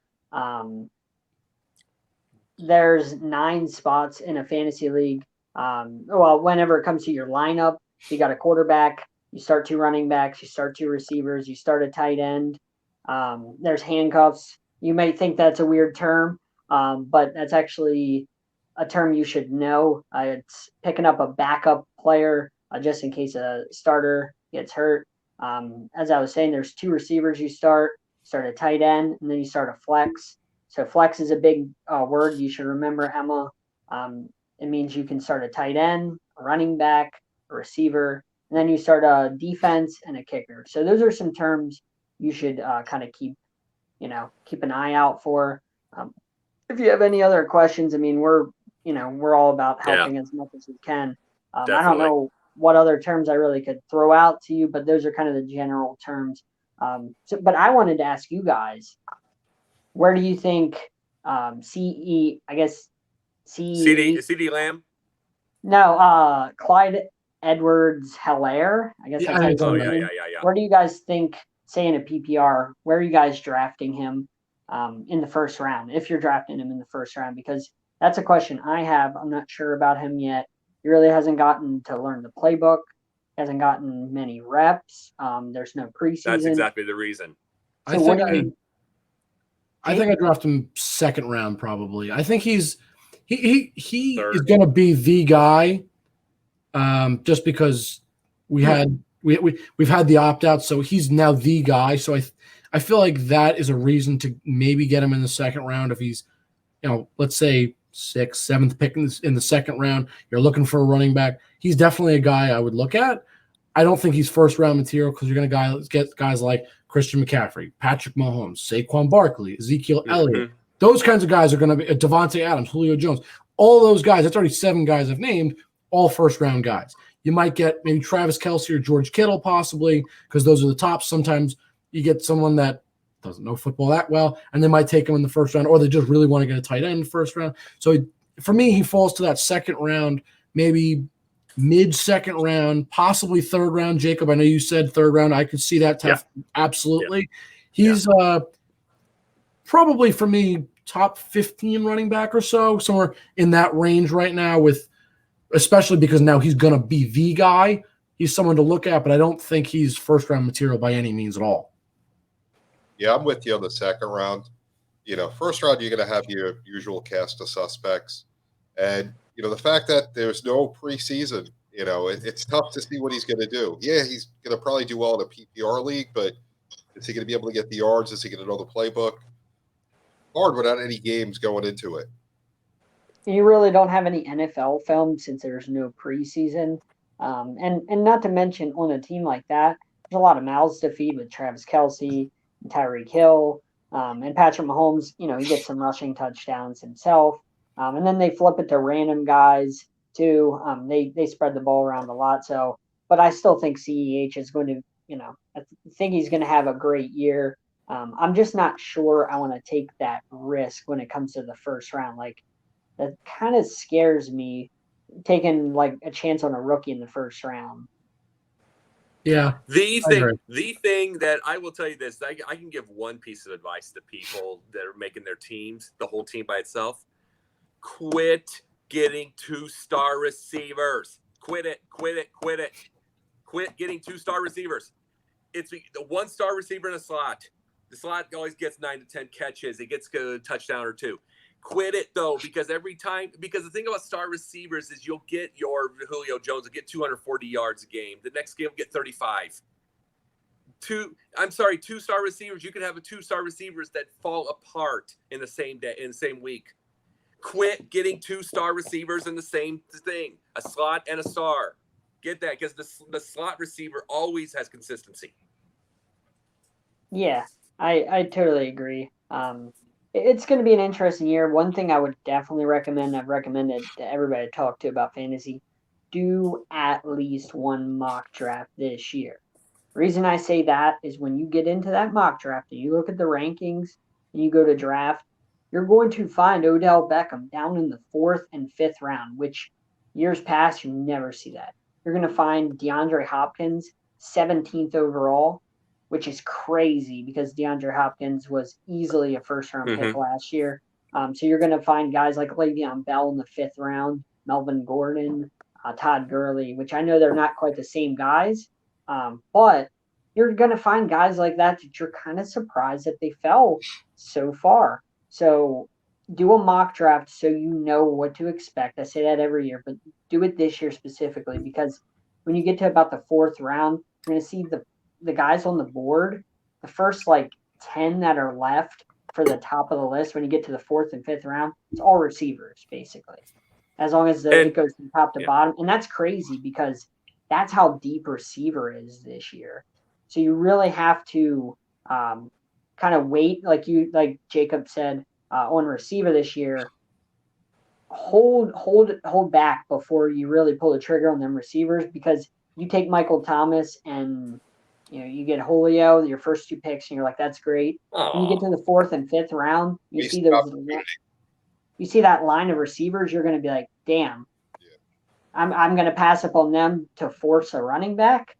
There's 9 spots in a fantasy league. Whenever it comes to your lineup, you got a quarterback, you start 2 running backs, you start 2 receivers, you start a tight end. There's handcuffs. You might think that's a weird term, but that's actually a term you should know. It's picking up a backup player just in case a starter gets hurt. As I was saying, there's 2 receivers you start a tight end, and then you start a flex. So flex is a big word you should remember, Emma. It means you can start a tight end, a running back, a receiver, and then you start a defense and a kicker. So those are some terms you should kind of keep an eye out for. If you have any other questions, I mean, we're all about helping as much as we can. I don't know what other terms I really could throw out to you, but those are kind of the general terms. But I wanted to ask you guys, where do you think CeeDee Lamb? No, Clyde Edwards-Helaire. I guess that's how you say his name. Where do you guys think, say in a PPR, where are you guys drafting him in the first round, if you're drafting him in the first round? Because that's a question I have. I'm not sure about him yet. He really hasn't gotten to learn the playbook, hasn't gotten many reps. There's no preseason. That's exactly the reason. So I think I draft him second round probably. I think he is going to be the guy, just because we've had the opt out, so he's now the guy. So I feel like that is a reason to maybe get him in the second round if he's, let's say 6th, 7th pick in the second round. You're looking for a running back. He's definitely a guy I would look at. I don't think he's first round material because you're going to get guys like Christian McCaffrey, Patrick Mahomes, Saquon Barkley, Ezekiel Elliott. Those kinds of guys are going to be Devontae Adams, Julio Jones. All those guys, that's already 7 guys I've named, all first-round guys. You might get maybe Travis Kelce or George Kittle possibly because those are the tops. Sometimes you get someone that doesn't know football that well, and they might take him in the first round, or they just really want to get a tight end in the first round. So for me, he falls to that second round, maybe mid-second round, possibly third round. Jacob, I know you said third round. I could see that absolutely. Yeah. He's probably, for me, top 15 running back or so, somewhere in that range right now, especially because now he's going to be the guy. He's someone to look at, but I don't think he's first-round material by any means at all. Yeah, I'm with you on the second round. First round, you're going to have your usual cast of suspects. And, the fact that there's no preseason, it's tough to see what he's going to do. Yeah, he's going to probably do well in a PPR league, but is he going to be able to get the yards? Is he going to know the playbook? Hard without any games going into it. You really don't have any NFL film since there's no preseason. And not to mention on a team like that, there's a lot of mouths to feed with Travis Kelce and Tyreek Hill, and Patrick Mahomes. He gets some rushing touchdowns himself. And then they flip it to random guys too. They spread the ball around a lot. So, but I still think CEH is going to I think he's going to have a great year. I'm just not sure I want to take that risk when it comes to the first round. Like, that kind of scares me, taking like a chance on a rookie in the first round. Yeah. The thing that I will tell you this, I can give one piece of advice to people that are making their teams, the whole team by itself. Quit getting 2-star receivers. Quit it. Quit getting 2-star receivers. It's the 1-star receiver in a slot. The slot always gets 9 to 10 catches. It gets a touchdown or two. Quit it, though, because the thing about star receivers is you'll get your Julio Jones will get 240 yards a game. The next game will get 35. 2-star receivers. You can have 2-star receivers that fall apart in the same day, in the same week. Quit getting 2-star receivers in the same thing, a slot and a star. Get that, because the slot receiver always has consistency. Yeah, I totally agree. It's going to be an interesting year. One thing I would definitely recommend, I've recommended to everybody to talk to about fantasy, do at least one mock draft this year. The reason I say that is when you get into that mock draft and you look at the rankings and you go to draft, you're going to find Odell Beckham down in the 4th and 5th round, which years past you never see that. You're going to find DeAndre Hopkins 17th overall, which is crazy because DeAndre Hopkins was easily a first-round pick last year. So you're going to find guys like Le'Veon Bell in the 5th round, Melvin Gordon, Todd Gurley, which I know they're not quite the same guys, but you're going to find guys like that you're kind of surprised that they fell so far. So do a mock draft so you know what to expect. I say that every year, but do it this year specifically, because when you get to about the 4th round, you're going to see the guys on the board, the first like 10 that are left for the top of the list. When you get to the 4th and 5th round, it's all receivers basically, as long as it goes from top to bottom. And that's crazy because that's how deep receiver is this year. So you really have to kind of wait, like Jacob said, on receiver this year. Hold back before you really pull the trigger on them receivers, because you take Michael Thomas and you get Julio, your first 2 picks, and you're like, that's great. When you get to the 4th and 5th round, you see that line of receivers, you're going to be like, damn, I'm going to pass up on them to force a running back.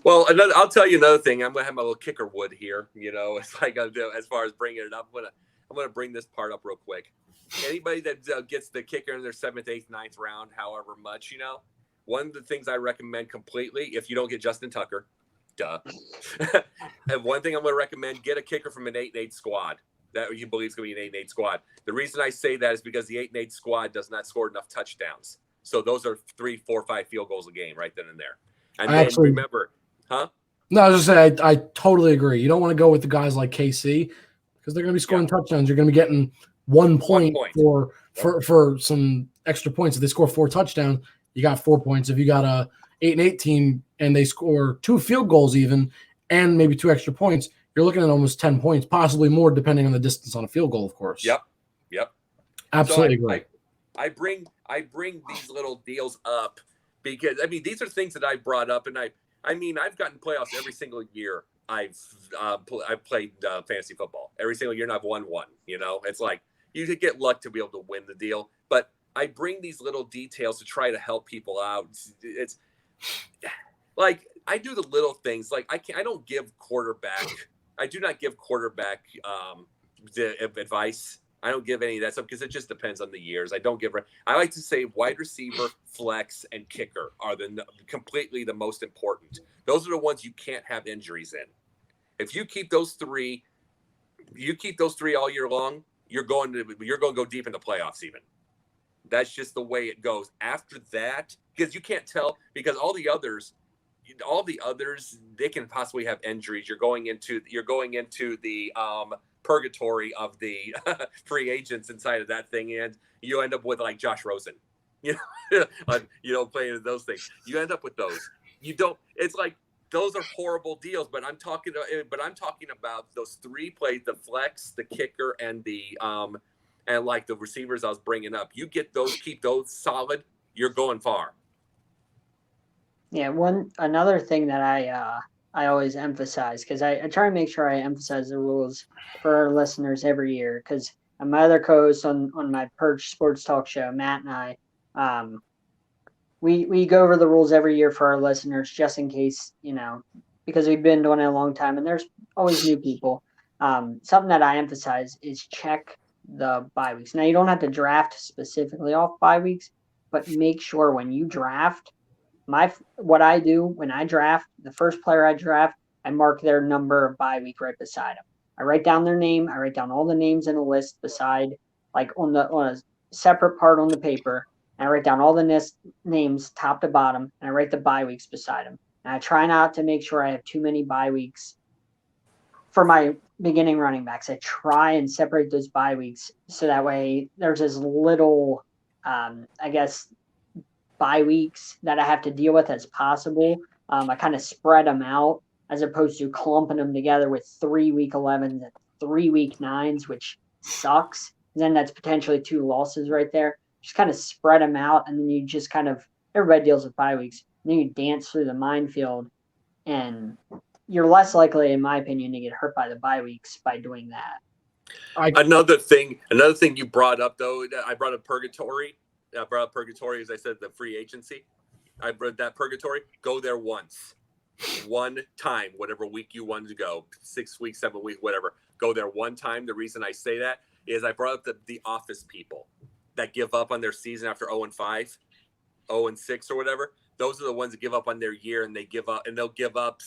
Well, I'll tell you another thing. I'm going to have my little kicker wood here. It's like as far as bringing it up, I'm going to bring this part up real quick. Anybody that gets the kicker in their 7th, 8th, 9th round, however much, one of the things I recommend completely, if you don't get Justin Tucker, and one thing I'm going to recommend, get a kicker from an 8-8 squad that you believe is going to be an 8-8 squad. The reason I say that is because the 8-8 squad does not score enough touchdowns. So those are 3, 4, 5 field goals a game right then and there. And remember, No, I was just saying, I totally agree. You don't want to go with the guys like KC because they're going to be scoring touchdowns. You're going to be getting 1 point for some extra points. If they score 4 touchdowns, you got 4 points. If you got a 8-8 team and they score 2 field goals even and maybe 2 extra points, you're looking at almost 10 points, possibly more depending on the distance on a field goal, of course. Yep. Absolutely agree. I bring these little deals up because these are things that I brought up, and I've gotten playoffs every single year. I've played fantasy football every single year, and I've won one. It's like you could get luck to be able to win the deal, but I bring these little details to try to help people out. It's like I do the little things. Like I don't give quarterback. I do not give quarterback advice. I don't give any of that stuff because it just depends on the years. I like to say wide receiver, flex, and kicker are completely the most important. Those are the ones you can't have injuries in. If you keep those three all year long, you're going to go deep into playoffs even. That's just the way it goes. After that, because you can't tell, because all the others, they can possibly have injuries. You're going into the purgatory of the free agents inside of that thing, and you end up with like Josh Rosen, playing those things. You end up with those. You don't. It's like those are horrible deals. But I'm talking about those 3 plays: the flex, the kicker, and the and like the receivers I was bringing up. You get those, keep those solid. You're going far. Yeah, another thing that I always emphasize, because I try to make sure I emphasize the rules for our listeners every year, because my other co-host on my Perch Sports Talk show, Matt and I, we go over the rules every year for our listeners, just in case, because we've been doing it a long time and there's always new people. Something that I emphasize is check the bye weeks. Now, you don't have to draft specifically off bye weeks, but make sure when you draft, what I do when I draft, the first player I draft, I mark their number of bye week right beside them. I write down their name. I write down all the names in a list beside, like on a separate part on the paper. And I write down all the names top to bottom, and I write the bye weeks beside them. And I try not to make sure I have too many bye weeks for my beginning running backs. I try and separate those bye weeks so that way there's as little, I guess, bye weeks that I have to deal with as possible. I kind of spread them out as opposed to clumping them together with 3 week 11s and 3 week 9s, which sucks. Then that's potentially 2 losses right there. Just kind of spread them out, and then you just kind of, everybody deals with bye weeks. And then you dance through the minefield, and you're less likely, in my opinion, to get hurt by the bye weeks by doing that. Another thing you brought up, though, I brought up purgatory. I brought up purgatory, as I said, the free agency. I brought that purgatory. Go there once. One time, whatever week you wanted to go, 6 weeks, 7 weeks, whatever. Go there one time. The reason I say that is I brought up the office people that give up on their season after 0-5, 0-6 or whatever. Those are the ones that give up on their year, and they'll give up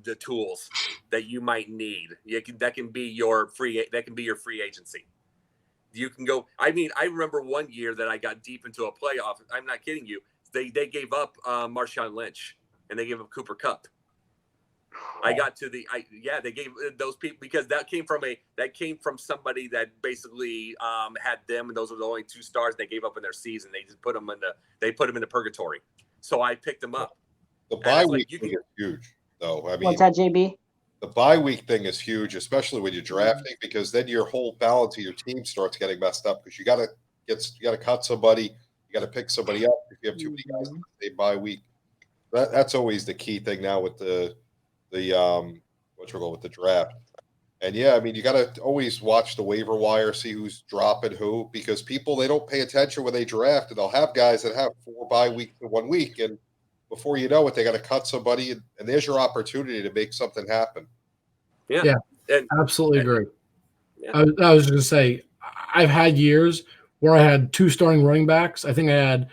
the tools that you might need. That can be your free agency. You can go. I mean, I remember one year that I got deep into a playoff. I'm not kidding you. They gave up Marshawn Lynch, and they gave up Cooper Kupp. I got to they gave those people, because that came from somebody that basically had them, and those were the only 2 stars they gave up in their season. They just put them into purgatory. So I picked them up. The bye week thing is huge, though. I mean, what's that, JB? The bye week thing is huge, especially when you're drafting, because then your whole balance of your team starts getting messed up, because you got to cut somebody, you got to pick somebody up if you have too many guys on the same bye week. That's always the key thing now with the draft. And yeah, I mean, you got to always watch the waiver wire, see who's dropping who, because people, they don't pay attention when they draft, and they'll have guys that have 4 bye weeks in 1 week, and before you know it, they got to cut somebody, and there's your opportunity to make something happen. Yeah, absolutely agree. Yeah. I was going to say, I've had years where I had 2 starting running backs. I think I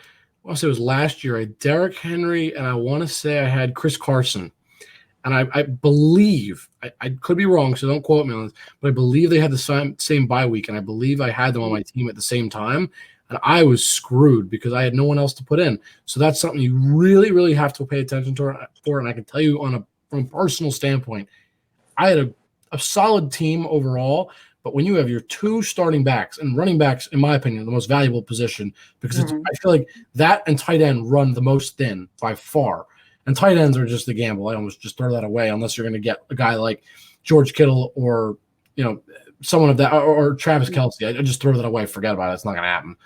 want to say it was last year, I had Derrick Henry, and I want to say I had Chris Carson. And I believe, I could be wrong, so don't quote me on this, but I believe they had the same bye week, and I believe I had them on my team at the same time, and I was screwed because I had no one else to put in. So that's something you really, really have to pay attention to for, and I can tell you from a personal standpoint, I had a solid team overall, but when you have your 2 starting backs, and running backs, in my opinion, the most valuable position, because I feel like that and tight end run the most thin by far. And tight ends are just a gamble. I almost just throw that away unless you're going to get a guy like George Kittle or, someone of that, or Travis Kelce. I just throw that away. Forget about it. It's not going to happen.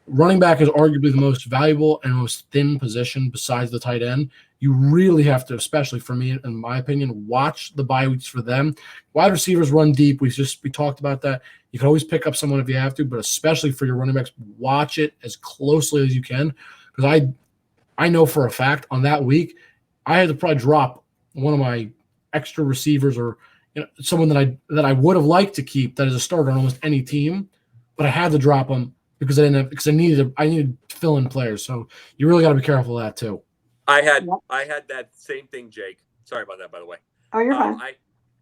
Running back is arguably the most valuable and most thin position besides the tight end. You really have to, especially for me, in my opinion, watch the bye weeks for them. Wide receivers run deep. We talked about that. You can always pick up someone if you have to, but especially for your running backs, watch it as closely as you can, because I know for a fact on that week, I had to probably drop one of my extra receivers, or someone that I would have liked to keep that is a starter on almost any team, but I had to drop them because I needed to fill in players. So you really got to be careful of that too. I had that same thing, Jake. Sorry about that, by the way. Oh, you're fine.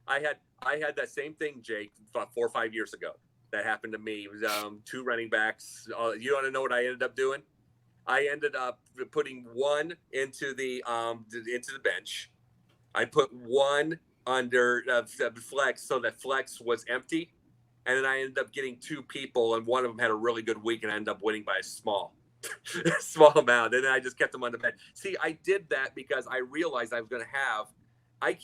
I had that same thing, Jake, about 4 or 5 years ago. That happened to me. It was 2 running backs. You want to know what I ended up doing? I ended up putting one into the bench. I put one under flex, so that flex was empty, and then I ended up getting 2 people, and one of them had a really good week, and I ended up winning by a small amount. And then I just kept them on the bench. See, I did that because I realized I was going to have. I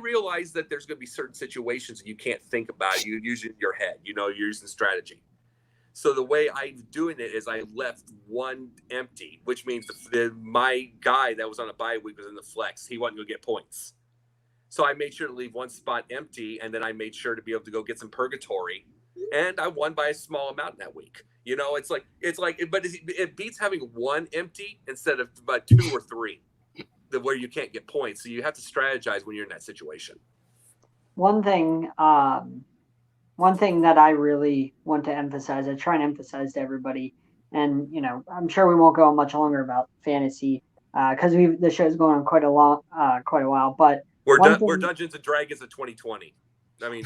realized that there's going to be certain situations that you can't think about. You use it in your head. You're using strategy. So the way I'm doing it is I left one empty, which means my guy that was on a bye week was in the flex. He wasn't going to get points. So I made sure to leave one spot empty, and then I made sure to be able to go get some purgatory. And I won by a small amount that week. It's like, but it beats having one empty instead of about 2 or 3 where you can't get points. So you have to strategize when you're in that situation. One thing that I really want to emphasize, I try and emphasize to everybody, and I'm sure we won't go on much longer about fantasy because the show's going on quite a while. But we're Dungeons and Dragons of 2020. I mean,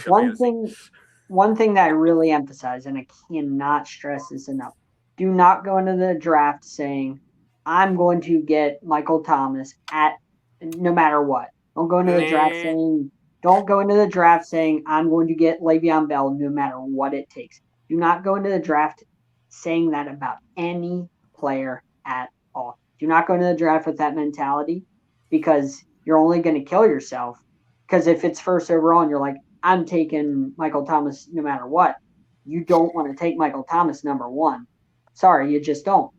one thing that I really emphasize, and I cannot stress this enough: do not go into the draft saying I'm going to get Michael Thomas no matter what. Don't go into the draft saying. Don't go into the draft saying I'm going to get Le'Veon Bell no matter what it takes. Do not go into the draft saying that about any player at all. Do not go into the draft with that mentality because you're only going to kill yourself. Because if it's first overall and you're like, I'm taking Michael Thomas no matter what, you don't want to take Michael Thomas number 1. Sorry, you just don't.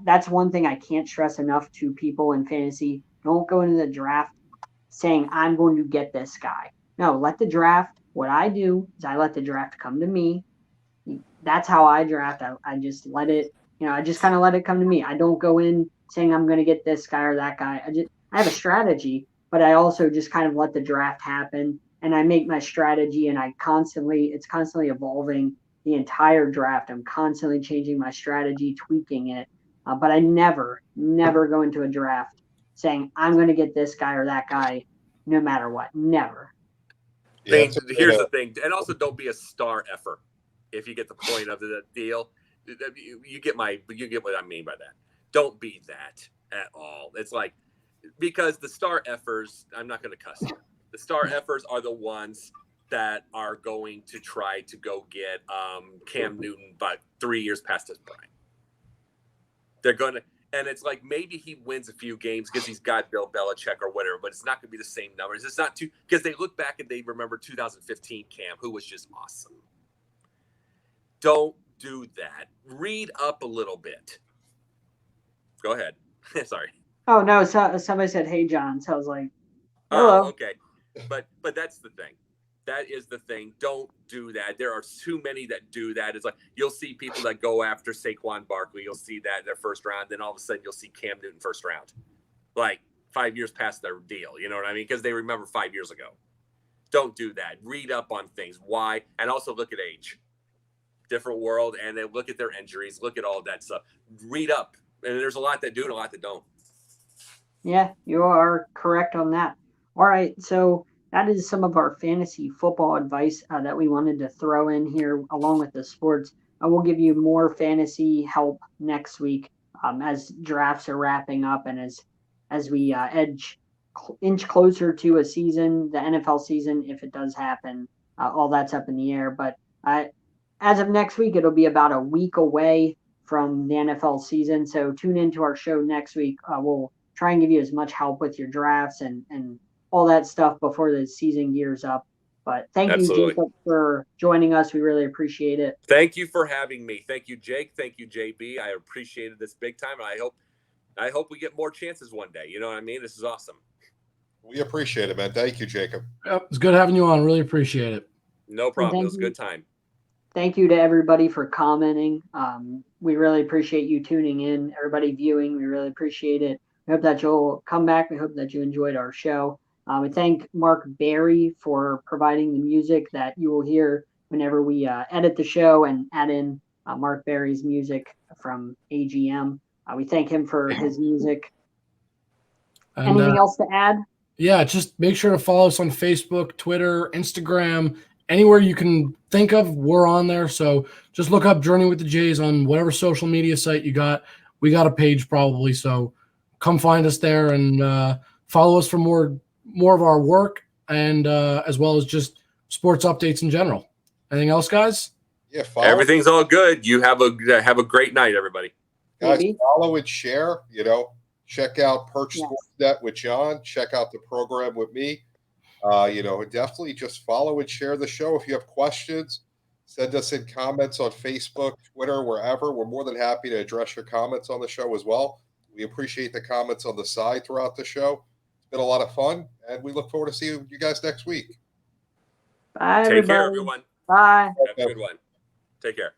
That's one thing I can't stress enough to people in fantasy. Don't go into the draft saying I'm going to get this guy. No, let the draft. What I do is I let the draft come to me. That's how I draft. I just let it, I just kind of let it come to me. I don't go in saying I'm going to get this guy or that guy. I have a strategy, but I also just kind of let the draft happen, and I make my strategy, and it's constantly evolving the entire draft. I'm constantly changing my strategy, tweaking it, but I never go into a draft saying I'm going to get this guy or that guy no matter what. Never. Yeah, here's the thing. And also don't be a star effer. If you get the point of the deal, you get what I mean by that. Don't be that at all. It's like, because the star effers, I'm not going to cuss you. The star effers are the ones that are going to try to go get Cam Newton about 3 years past his prime. They're going to, and it's like maybe he wins a few games because he's got Bill Belichick or whatever, but it's not going to be the same numbers. It's not because they look back and they remember 2015 Cam, who was just awesome. Don't do that. Read up a little bit. Go ahead. Sorry. Oh no! So, somebody said, "Hey, John." So I was like, "Hello." Oh, okay. But that's the thing. That is the thing. Don't do that. There are too many that do that. It's like you'll see people that go after Saquon Barkley. You'll see that in their first round. Then all of a sudden you'll see Cam Newton first round, like 5 years past their deal. You know what I mean? Because they remember 5 years ago. Don't do that. Read up on things. Why? And also look at age. Different world. And then look at their injuries. Look at all that stuff. Read up. And there's a lot that do and a lot that don't. Yeah, you are correct on that. All right. So that is some of our fantasy football advice that we wanted to throw in here along with the sports. We'll give you more fantasy help next week as drafts are wrapping up and as we inch closer to a season, the NFL season, if it does happen. All that's up in the air. But as of next week, it'll be about a week away from the NFL season. So tune into our show next week. We'll try and give you as much help with your drafts and all that stuff before the season gears up. But thank you, Jacob, for joining us. We really appreciate it. Thank you for having me. Thank you, Jake. Thank you, JB. I appreciated this big time. I hope we get more chances one day. You know what I mean? This is awesome. We appreciate it, man. Thank you, Jacob. Yep, it's good having you on. Really appreciate it. No problem. It was a good time. Thank you to everybody for commenting. We really appreciate you tuning in. Everybody viewing, we really appreciate it. We hope that you'll come back. We hope that you enjoyed our show. We thank Mark Barry for providing the music that you will hear whenever we edit the show and add in Mark Barry's music from AGM. We thank him for his music. And, anything else to add? Yeah, just make sure to follow us on Facebook, Twitter, Instagram, anywhere you can think of, we're on there. So just look up Journey with the Jays on whatever social media site you got. We got a page probably, so come find us there and follow us for more of our work and as well as just sports updates in general. Anything else, guys? Yeah, everything's all good. You have a great night, everybody. Guys, follow and share. Check out Perch Sportsnet with John. Check out the program with me. Definitely just follow and share the show. If you have questions, Send us in comments on Facebook, Twitter, wherever. We're more than happy to address your comments on the show as well. We appreciate the comments on the side throughout the show. It's been a lot of fun, and we look forward to seeing you guys next week. Bye, Take everybody. care, everyone. Bye. Have a good one. Take care.